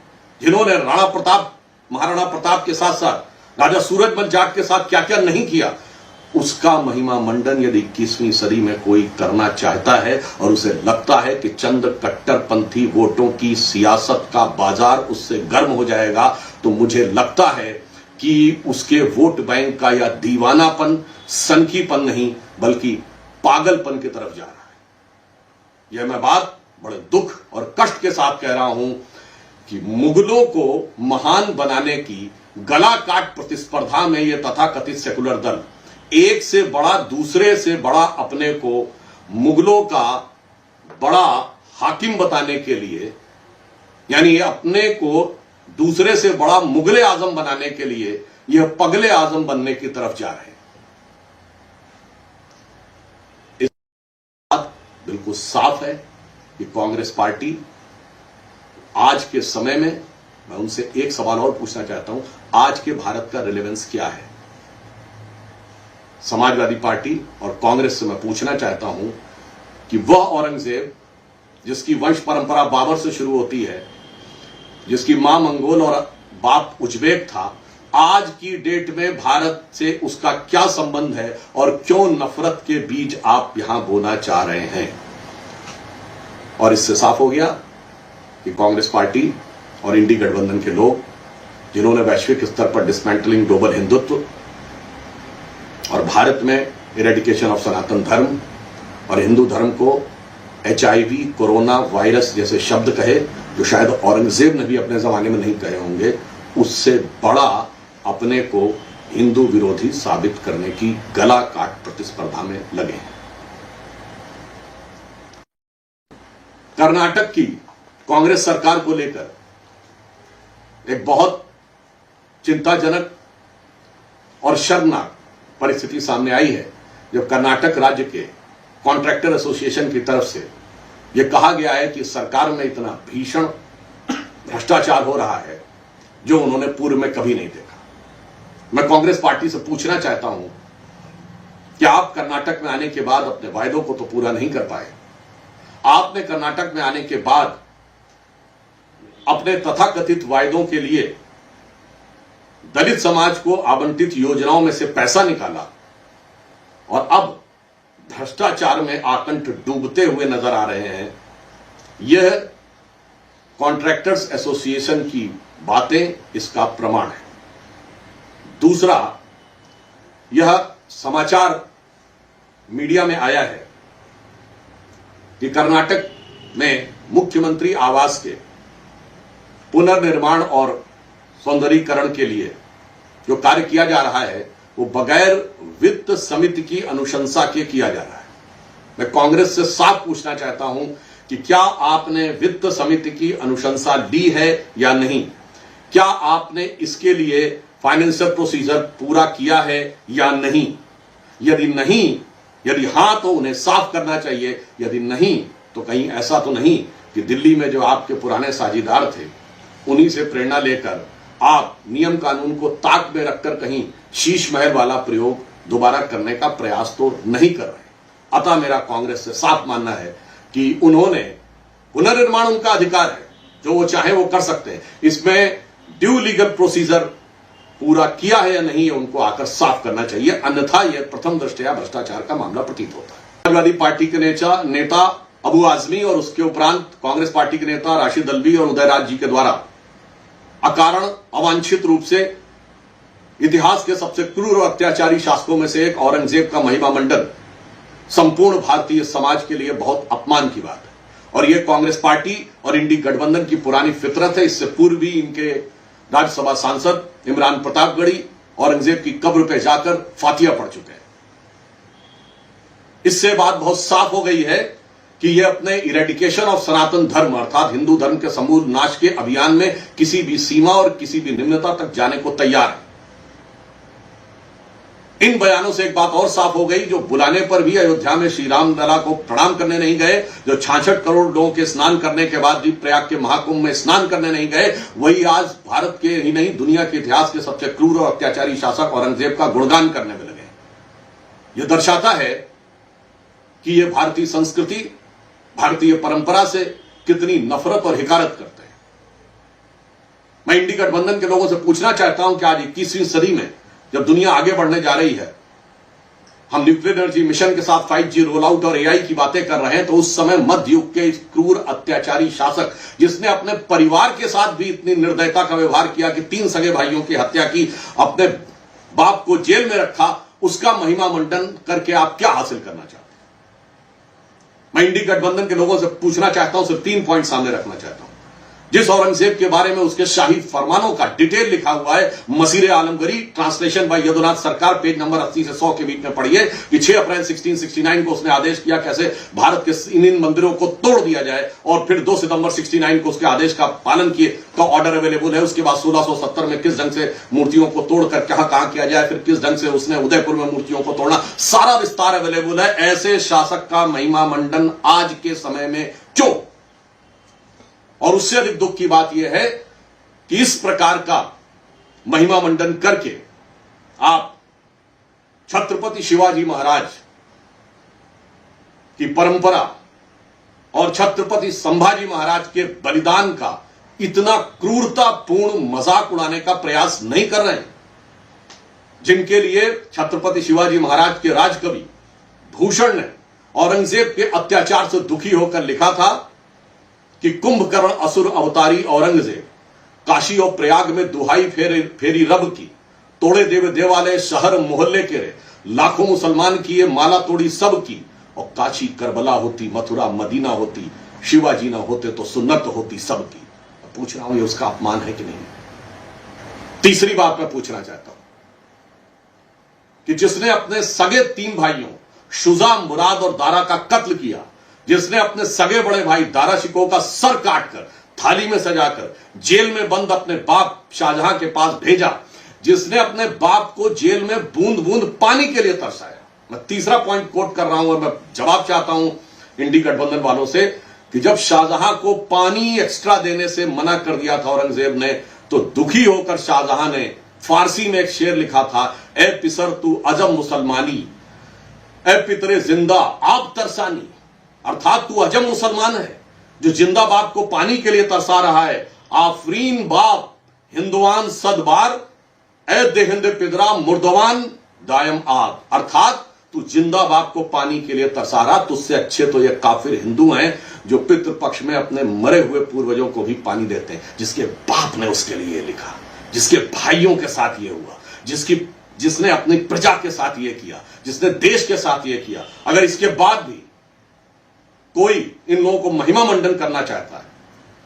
जिन्होंने राणा प्रताप, महाराणा प्रताप के साथ साथ राजा सूरजमल जाट के साथ क्या क्या नहीं किया, उसका महिमा मंडन यदि 21वीं सदी में कोई करना चाहता है और उसे लगता है कि चंद कट्टरपंथी वोटों की सियासत का बाजार उससे गर्म हो जाएगा, तो मुझे लगता है कि उसके वोट बैंक का या दीवानापन, सनकीपन नहीं बल्कि पागलपन की तरफ जा रहा है। यह मैं बात बड़े दुख और कष्ट के साथ कह रहा हूं कि मुगलों को महान बनाने की गला काट प्रतिस्पर्धा में यह तथाकथित सेकुलर दल एक से बड़ा दूसरे से बड़ा अपने को मुगलों का बड़ा हाकिम बताने के लिए, यानी अपने को दूसरे से बड़ा मुगले आजम बनाने के लिए यह पगले आजम बनने की तरफ जा रहे हैं। इस बात बिल्कुल साफ है कि कांग्रेस पार्टी आज के समय में, मैं उनसे एक सवाल और पूछना चाहता हूं, आज के भारत का रिलेवेंस क्या है? समाजवादी पार्टी और कांग्रेस से मैं पूछना चाहता हूं कि वह औरंगजेब जिसकी वंश परंपरा बाबर से शुरू होती है, जिसकी मां मंगोल और बाप उज्बेक था, आज की डेट में भारत से उसका क्या संबंध है और क्यों नफरत के बीज आप यहां बोना चाह रहे हैं? और इससे साफ हो गया कि कांग्रेस पार्टी और इंडी गठबंधन के लोग, जिन्होंने वैश्विक स्तर पर डिसमेंटलिंग ग्लोबल हिंदुत्व और भारत में इरेडिकेशन ऑफ सनातन धर्म और हिंदू धर्म को HIV, कोरोना वायरस जैसे शब्द कहे, जो शायद औरंगजेब ने भी अपने जमाने में नहीं कहे होंगे, उससे बड़ा अपने को हिंदू विरोधी साबित करने की गला काट प्रतिस्पर्धा में लगे हैं। कर्नाटक की कांग्रेस सरकार को लेकर एक बहुत चिंताजनक और शर्मनाक परिस्थिति सामने आई है, जब कर्नाटक राज्य के कॉन्ट्रैक्टर एसोसिएशन की तरफ से यह कहा गया है कि सरकार में इतना भीषण भ्रष्टाचार हो रहा है जो उन्होंने पूर्व में कभी नहीं देखा। मैं कांग्रेस पार्टी से पूछना चाहता हूं कि आप कर्नाटक में आने के बाद अपने वायदों को तो पूरा नहीं कर पाए। आपने कर्नाटक में आने के बाद अपने तथाकथित वायदों के लिए दलित समाज को आवंटित योजनाओं में से पैसा निकाला और अब भ्रष्टाचार में आकंठ डूबते हुए नजर आ रहे हैं। यह कॉन्ट्रैक्टर्स एसोसिएशन की बातें इसका प्रमाण है। दूसरा, यह समाचार मीडिया में आया है कि कर्नाटक में मुख्यमंत्री आवास के पुनर्निर्माण और सौंदर्यीकरण के लिए जो कार्य किया जा रहा है वो बगैर वित्त समिति की अनुशंसा के किया जा रहा है। मैं कांग्रेस से साफ पूछना चाहता हूं कि क्या आपने वित्त समिति की अनुशंसा ली है या नहीं? क्या आपने इसके लिए फाइनेंशियल प्रोसीजर पूरा किया है या नहीं? यदि हां तो उन्हें साफ करना चाहिए, यदि नहीं तो कहीं ऐसा तो नहीं कि दिल्ली में जो आपके पुराने साझीदार थे उन्हीं से प्रेरणा लेकर आप नियम कानून को ताक में रखकर कहीं शीश महल वाला प्रयोग दोबारा करने का प्रयास तो नहीं कर रहे। अतः मेरा कांग्रेस से साफ मानना है कि उन्होंने, पुनर्निर्माण उनका अधिकार है, जो वो चाहे वो कर सकते हैं। इसमें ड्यू लीगल प्रोसीजर पूरा किया है या नहीं, उनको आकर साफ करना चाहिए, अन्यथा यह प्रथम दृष्टया भ्रष्टाचार का मामला प्रतीत होता है। समाजवादी पार्टी के नेता अबू आजमी और उसके उपरांत कांग्रेस पार्टी के नेता राशिद अल्वी और उदयराज जी के द्वारा अकारण अवांछित रूप से इतिहास के सबसे क्रूर और अत्याचारी शासकों में से एक औरंगजेब का महिमा मंडन संपूर्ण भारतीय समाज के लिए बहुत अपमान की बात है। और यह कांग्रेस पार्टी और इंडी गठबंधन की पुरानी फितरत है। इससे पूर्व भी इनके राज्यसभा सांसद इमरान प्रतापगढ़ी औरंगजेब की कब्र पर जाकर फातिया पढ़ चुके हैं। इससे बात बहुत साफ हो गई है कि यह अपने इरेडिकेशन ऑफ सनातन धर्म अर्थात हिंदू धर्म के समूल नाश के अभियान में किसी भी सीमा और किसी भी निम्नता तक जाने को तैयार है। इन बयानों से एक बात और साफ हो गई, जो बुलाने पर भी अयोध्या में श्री राम लला को प्रणाम करने नहीं गए, जो 66 करोड़ लोगों के स्नान करने के बाद भी प्रयाग के महाकुंभ में स्नान करने नहीं गए, वही आज भारत के ही नहीं दुनिया के इतिहास के सबसे क्रूर और अत्याचारी शासक औरंगजेब का गुणगान करने में लगे। यह दर्शाता है कि यह भारतीय संस्कृति, भारतीय परंपरा से कितनी नफरत और हिकारत करते हैं। मैं इंडी गठबंधन के लोगों से पूछना चाहता हूं कि आज 21वीं सदी में जब दुनिया आगे बढ़ने जा रही है, हम न्यूक्लियर एनर्जी मिशन के साथ 5G रोल आउट और AI की बातें कर रहे हैं, तो उस समय मध्य युग के इस क्रूर अत्याचारी शासक जिसने अपने परिवार के साथ भी इतनी निर्दयता का व्यवहार किया कि 3 सगे भाइयों की हत्या की, अपने बाप को जेल में रखा, उसका महिमा मंडन करके आप क्या हासिल करना चाहते हैं? मैं इंडी गठबंधन के लोगों से पूछना चाहता हूं, सिर्फ 3 पॉइंट सामने रखना चाहता हूं। जिस औरंगजेब के बारे में उसके शाही फरमानों का डिटेल लिखा हुआ है, मसीर आलमगीरी, ट्रांसलेशन बाय यदुनाथ सरकार, पेज नंबर 80 से 100 के बीच में पढ़िए कि 6 अप्रैल 1669 को उसने आदेश किया कैसे भारत के इन मंदिरों को तोड़ दिया जाए, और फिर 2 सितंबर 69 को उसके आदेश का पालन किए का ऑर्डर अवेलेबल है। उसके बाद 1670 में किस ढंग से मूर्तियों को तोड़कर कहां किया जाए, फिर किस ढंग से उसने उदयपुर में मूर्तियों को तोड़ना, सारा विस्तार अवेलेबल है। ऐसे शासक का महिमा मंडन आज के समय में क्यों? और उससे अधिक दुख की बात यह है कि इस प्रकार का महिमा मंडन करके आप छत्रपति शिवाजी महाराज की परंपरा और छत्रपति संभाजी महाराज के बलिदान का इतना क्रूरतापूर्ण मजाक उड़ाने का प्रयास नहीं कर रहे हैं, जिनके लिए छत्रपति शिवाजी महाराज के राजकवि भूषण ने औरंगजेब के अत्याचार से दुखी होकर लिखा था कि कुंभकर्ण असुर अवतारी औरंगजेब काशी और प्रयाग में दुहाई फेरी रब की, तोड़े देव देवालय शहर मोहल्ले के रे, लाखों मुसलमान किए माला तोड़ी सब की, और काशी करबला होती, मथुरा मदीना होती, शिवाजी ना होते तो सुन्नत होती सबकी। पूछ रहा हूं ये उसका अपमान है कि नहीं? तीसरी बात मैं पूछना चाहता हूं कि जिसने अपने सगे 3 भाइयों शुजा, मुराद और दारा का कत्ल किया, जिसने अपने सगे बड़े भाई दारा शिकोह का सर काटकर थाली में सजाकर जेल में बंद अपने बाप शाहजहां के पास भेजा, जिसने अपने बाप को जेल में बूंद बूंद पानी के लिए तरसाया। मैं तीसरा पॉइंट कोट कर रहा हूं और मैं जवाब चाहता हूं इंडी गठबंधन वालों से कि जब शाहजहां को पानी एक्स्ट्रा देने से मना कर दिया था औरंगजेब ने, तो दुखी होकर शाहजहां ने फारसी में एक शेर लिखा था, ए पिसर तू अजम मुसलमानी, ए पितरे जिंदा आप तरसानी, अर्थात तू अजम मुसलमान है जो जिंदा बाप को पानी के लिए तरसा रहा है। आफरीन बाप हिंदुआन सदबार, ए देहिंद पिदरा मुर्दवान दायम आग, अर्थात तू जिंदा बाप को पानी के लिए तरसा रहा। तुझसे अच्छे तो ये काफिर हिंदू हैं जो पितृ पक्ष में अपने मरे हुए पूर्वजों को भी पानी देते हैं। जिसके बाप ने उसके लिए लिखा, जिसके भाइयों के साथ ये हुआ, जिसने अपनी प्रजा के साथ ये किया, जिसने देश के साथ ये किया, अगर इसके बाद भी कोई इन लोगों को महिमा मंडन करना चाहता है,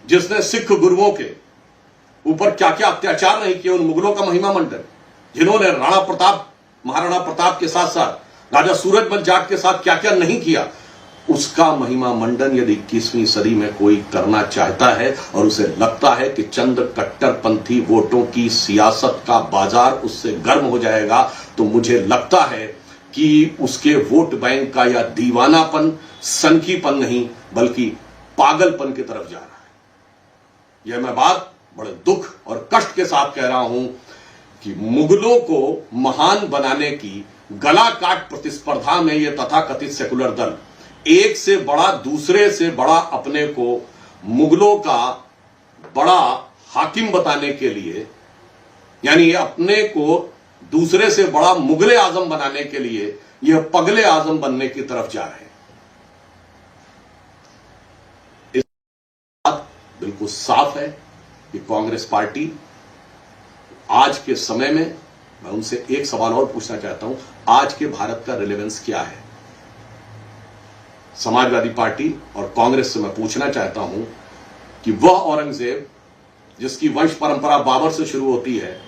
जिसने सिख गुरुओं के ऊपर क्या क्या अत्याचार नहीं किए, उन मुगलों का महिमा मंडन, जिन्होंने राणा प्रताप, महाराणा प्रताप के साथ साथ राजा सूरजमल जाट के साथ क्या क्या नहीं किया, उसका महिमा मंडन यदि 21वीं सदी में कोई करना चाहता है और उसे लगता है कि चंद कट्टरपंथी वोटों की सियासत का बाजार उससे गर्म हो जाएगा, तो मुझे लगता है कि उसके वोट बैंक का या दीवानापन, सनकीपन नहीं बल्कि पागलपन की तरफ जा रहा है। यह मैं बात बड़े दुख और कष्ट के साथ कह रहा हूं कि मुगलों को महान बनाने की गला काट प्रतिस्पर्धा में यह तथाकथित सेकुलर दल एक से बड़ा दूसरे से बड़ा अपने को मुगलों का बड़ा हाकिम बताने के लिए, यानी अपने को दूसरे से बड़ा मुगले आजम बनाने के लिए यह पगले आजम बनने की तरफ जा रहे हैं। इस बात बिल्कुल साफ है कि कांग्रेस पार्टी आज के समय में, मैं उनसे एक सवाल और पूछना चाहता हूं, आज के भारत का रिलेवेंस क्या है? समाजवादी पार्टी और कांग्रेस से मैं पूछना चाहता हूं कि वह औरंगजेब जिसकी वंश परंपरा बाबर से शुरू होती है,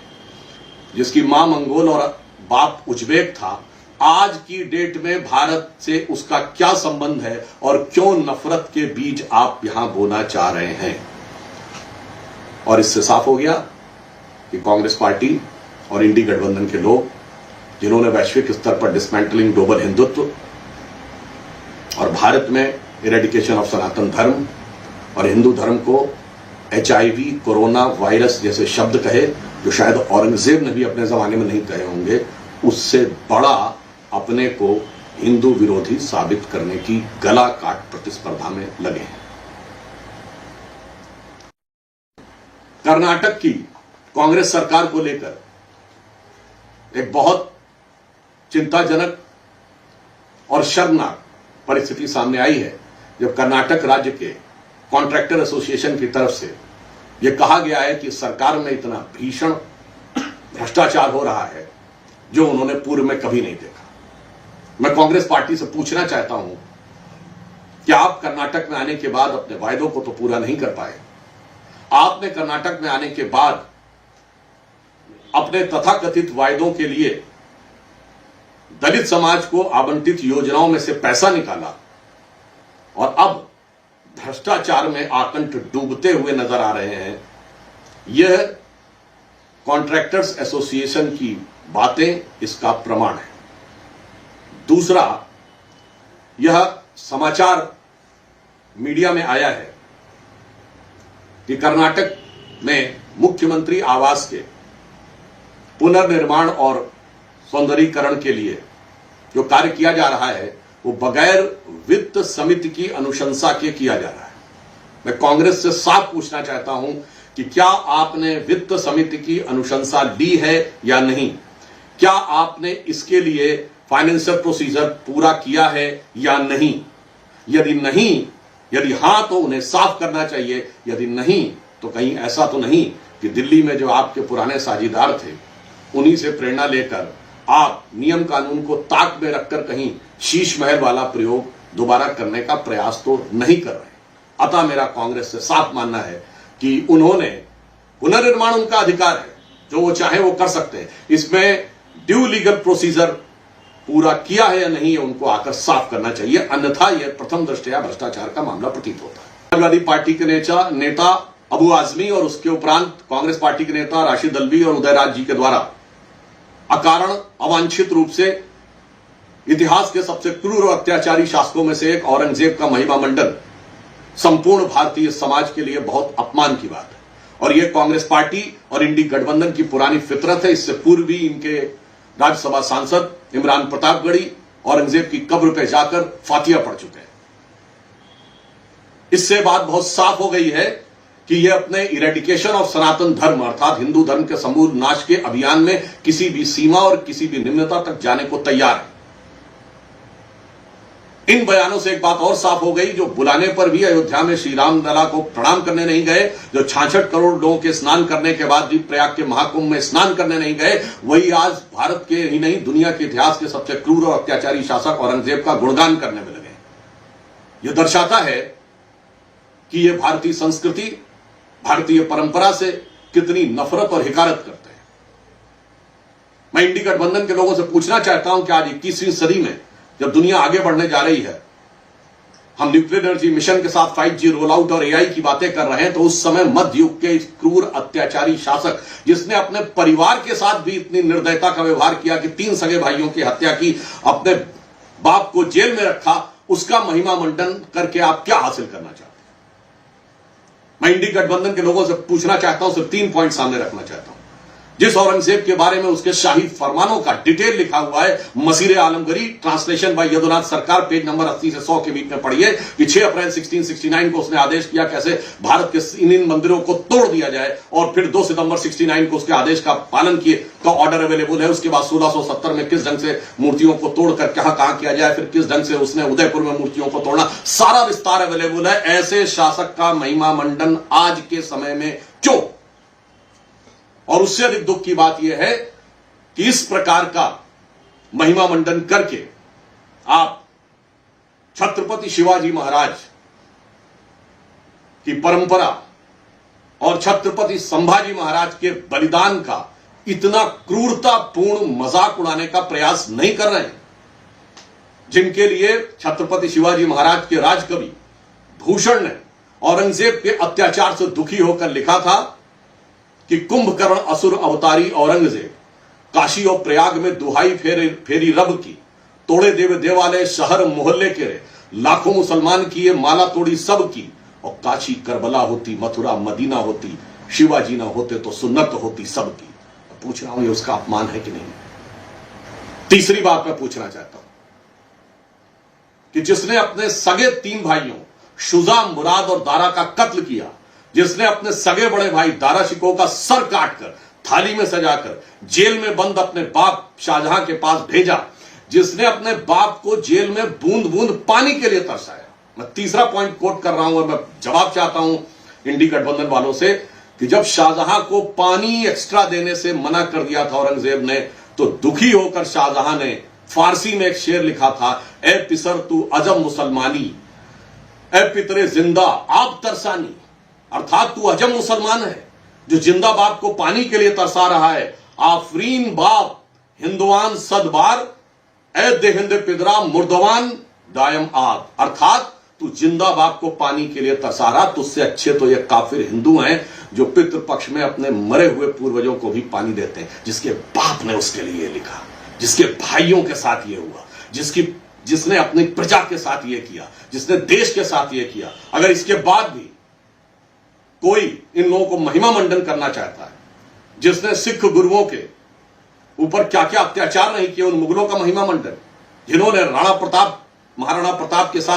जिसकी मां मंगोल और बाप उज्बेक था, आज की डेट में भारत से उसका क्या संबंध है और क्यों नफरत के बीज आप यहां बोना चाह रहे हैं? और इससे साफ हो गया कि कांग्रेस पार्टी और इंडी गठबंधन के लोग, जिन्होंने वैश्विक स्तर पर डिसमेंटलिंग ग्लोबल हिंदुत्व और भारत में इरेडिकेशन ऑफ सनातन धर्म और हिंदू धर्म को HIV, कोरोना वायरस जैसे शब्द कहे जो शायद औरंगजेब ने भी अपने जमाने में नहीं कहे होंगे, उससे बड़ा अपने को हिंदू विरोधी साबित करने की गला काट प्रतिस्पर्धा में लगे हैं। कर्नाटक की कांग्रेस सरकार को लेकर एक बहुत चिंताजनक और शर्मनाक परिस्थिति सामने आई है, जब कर्नाटक राज्य के कॉन्ट्रैक्टर एसोसिएशन की तरफ से यह कहा गया है कि सरकार में इतना भीषण भ्रष्टाचार हो रहा है जो उन्होंने पूर्व में कभी नहीं देखा। मैं कांग्रेस पार्टी से पूछना चाहता हूं कि आप कर्नाटक में आने के बाद अपने वायदों को तो पूरा नहीं कर पाए, आपने कर्नाटक में आने के बाद अपने तथाकथित वायदों के लिए दलित समाज को आवंटित योजनाओं में से पैसा निकाला और अब भ्रष्टाचार में आकंठ डूबते हुए नजर आ रहे हैं। यह कॉन्ट्रैक्टर्स एसोसिएशन की बातें इसका प्रमाण है। दूसरा, यह समाचार मीडिया में आया है कि कर्नाटक में मुख्यमंत्री आवास के पुनर्निर्माण और सौंदर्यीकरण के लिए जो कार्य किया जा रहा है वो बगैर वित्त समिति की अनुशंसा के किया जा रहा है। मैं कांग्रेस से साफ पूछना चाहता हूं कि क्या आपने वित्त समिति की अनुशंसा ली है या नहीं? क्या आपने इसके लिए फाइनेंशियल प्रोसीजर पूरा किया है या नहीं? यदि हां तो उन्हें साफ करना चाहिए, यदि नहीं तो कहीं ऐसा तो नहीं कि दिल्ली में जो आपके पुराने साझीदार थे उन्हीं से प्रेरणा लेकर आप नियम कानून को ताक में रखकर कहीं शीश महल वाला प्रयोग दोबारा करने का प्रयास तो नहीं कर रहे। अतः मेरा कांग्रेस से साफ मानना है कि उन्होंने पुनर्निर्माण उनका अधिकार है, जो वो चाहे वो कर सकते हैं। इसमें ड्यू लीगल प्रोसीजर पूरा किया है या नहीं, उनको आकर साफ करना चाहिए, अन्यथा यह प्रथम दृष्टया भ्रष्टाचार का मामला प्रतीत होता है। समाजवादी पार्टी के नेता अबू आजमी और उसके उपरांत कांग्रेस पार्टी के नेता राशिद अल्वी और उदयराज जी के द्वारा अकारण अवांछित रूप से इतिहास के सबसे क्रूर और अत्याचारी शासकों में से एक औरंगजेब का महिमा मंडन संपूर्ण भारतीय समाज के लिए बहुत अपमान की बात है। और यह कांग्रेस पार्टी और इंडी गठबंधन की पुरानी फितरत है। इससे पूर्व भी इनके राज्यसभा सांसद इमरान प्रतापगढ़ी औरंगजेब की कब्र पर जाकर फातिया पढ़ चुके हैं। इससे बात बहुत साफ हो गई है कि यह अपने इरेडिकेशन ऑफ सनातन धर्म अर्थात हिंदू धर्म के समूल नाश के अभियान में किसी भी सीमा और किसी भी निम्नता तक जाने को तैयार है। इन बयानों से एक बात और साफ हो गई, जो बुलाने पर भी अयोध्या में श्री राम लला को प्रणाम करने नहीं गए, जो 66 करोड़ लोगों के स्नान करने के बाद भी प्रयाग के महाकुंभ में स्नान करने नहीं गए, वही आज भारत के ही नहीं दुनिया के इतिहास के सबसे क्रूर और अत्याचारी शासक औरंगजेब का गुणगान करने में लगे। यह दर्शाता है कि यह भारतीय संस्कृति, भारतीय परंपरा से कितनी नफरत और हिकारत करते हैं। मैं इंडी गठबंधन के लोगों से पूछना चाहता हूं कि आज 21वीं सदी में जब दुनिया आगे बढ़ने जा रही है, हम न्यूक्लियर एनर्जी मिशन के साथ 5G रोल आउट और AI की बातें कर रहे हैं, तो उस समय मध्य युग के इस क्रूर अत्याचारी शासक जिसने अपने परिवार के साथ भी इतनी निर्दयता का व्यवहार किया कि 3 सगे भाइयों की हत्या की, अपने बाप को जेल में रखा, उसका महिमा मंडन करके आप क्या हासिल करना चाहते हैं? मैं इंडी गठबंधन के लोगों से पूछना चाहता हूं, सिर्फ 3 पॉइंट सामने रखना चाहता हूं। जिस औरंगजेब के बारे में उसके शाही फरमानों का डिटेल लिखा हुआ है, मसीर आलमगीरी, ट्रांसलेशन बाय यदुनाथ सरकार, पेज नंबर 80 से 100 के बीच में पढ़िए कि 6 अप्रैल 1669 को उसने आदेश किया कैसे भारत के इन मंदिरों को तोड़ दिया जाए, और फिर 2 सितंबर 69 को उसके आदेश का पालन किए का ऑर्डर अवेलेबल है। उसके बाद 1670 में किस ढंग से मूर्तियों को तोड़कर कहां किया जाए, फिर किस ढंग से उसने उदयपुर में मूर्तियों को तोड़ना, सारा विस्तार अवेलेबल है। ऐसे शासक का महिमा मंडन आज के समय में क्यों? और उससे अधिक दुख की बात यह है कि इस प्रकार का महिमा मंडन करके आप छत्रपति शिवाजी महाराज की परंपरा और छत्रपति संभाजी महाराज के बलिदान का इतना क्रूरतापूर्ण मजाक उड़ाने का प्रयास नहीं कर रहे हैं, जिनके लिए छत्रपति शिवाजी महाराज के राजकवि भूषण ने औरंगजेब के अत्याचार से दुखी होकर लिखा था कि कुंभकर्ण असुर अवतारी औरंगजेब काशी और प्रयाग में दुहाई फेरी रब की, तोड़े देवालय शहर मोहल्ले के रे, लाखों मुसलमान किए माला तोड़ी सब की, और काशी करबला होती, मथुरा मदीना होती, शिवाजी ना होते तो सुन्नत होती सबकी। पूछ रहा हूं ये उसका अपमान है कि नहीं? तीसरी बात मैं पूछना चाहता हूं कि जिसने अपने सगे 3 भाइयों शुजा, मुराद और दारा का कत्ल किया, जिसने अपने सगे बड़े भाई दारा शिकोह का सर काटकर थाली में सजाकर जेल में बंद अपने बाप शाहजहां के पास भेजा, जिसने अपने बाप को जेल में बूंद बूंद पानी के लिए तरसाया। मैं तीसरा पॉइंट कोट कर रहा हूं और मैं जवाब चाहता हूं इंडी गठबंधन वालों से कि जब शाहजहां को पानी एक्स्ट्रा देने से मना कर दिया था औरंगजेब ने, तो दुखी होकर शाहजहां ने फारसी में एक शेर लिखा था, ए पिसर तू अजम मुसलमानी, ए पितरे जिंदा आप तरसानी। अर्थात तू अजम मुसलमान है जो जिंदाबाद को पानी के लिए तरसा रहा है। आफरीन बाप हिंदुआन सदबार ए देहिंद पिदरा मुर्दवान दायम आग, अर्थात तू जिंदाबाद को पानी के लिए तरसा रहा। तुझसे अच्छे तो ये काफिर हिंदू हैं जो पितृपक्ष में अपने मरे हुए पूर्वजों को भी पानी देते हैं, जिसके बाप ने उसके लिए लिखा, जिसके भाइयों के साथ ये हुआ, जिसने अपनी प्रजा के साथ ये किया, जिसने देश के साथ ये किया। अगर इसके बाद भी कोई इन लोगों को महिमा मंडन करना चाहता है, जिसने सिख गुरुओं के ऊपर क्या क्या अत्याचार नहीं किए, उन मुगलों का महिमा मंडन, जिन्होंने राणा प्रताप महाराणा प्रताप के साथ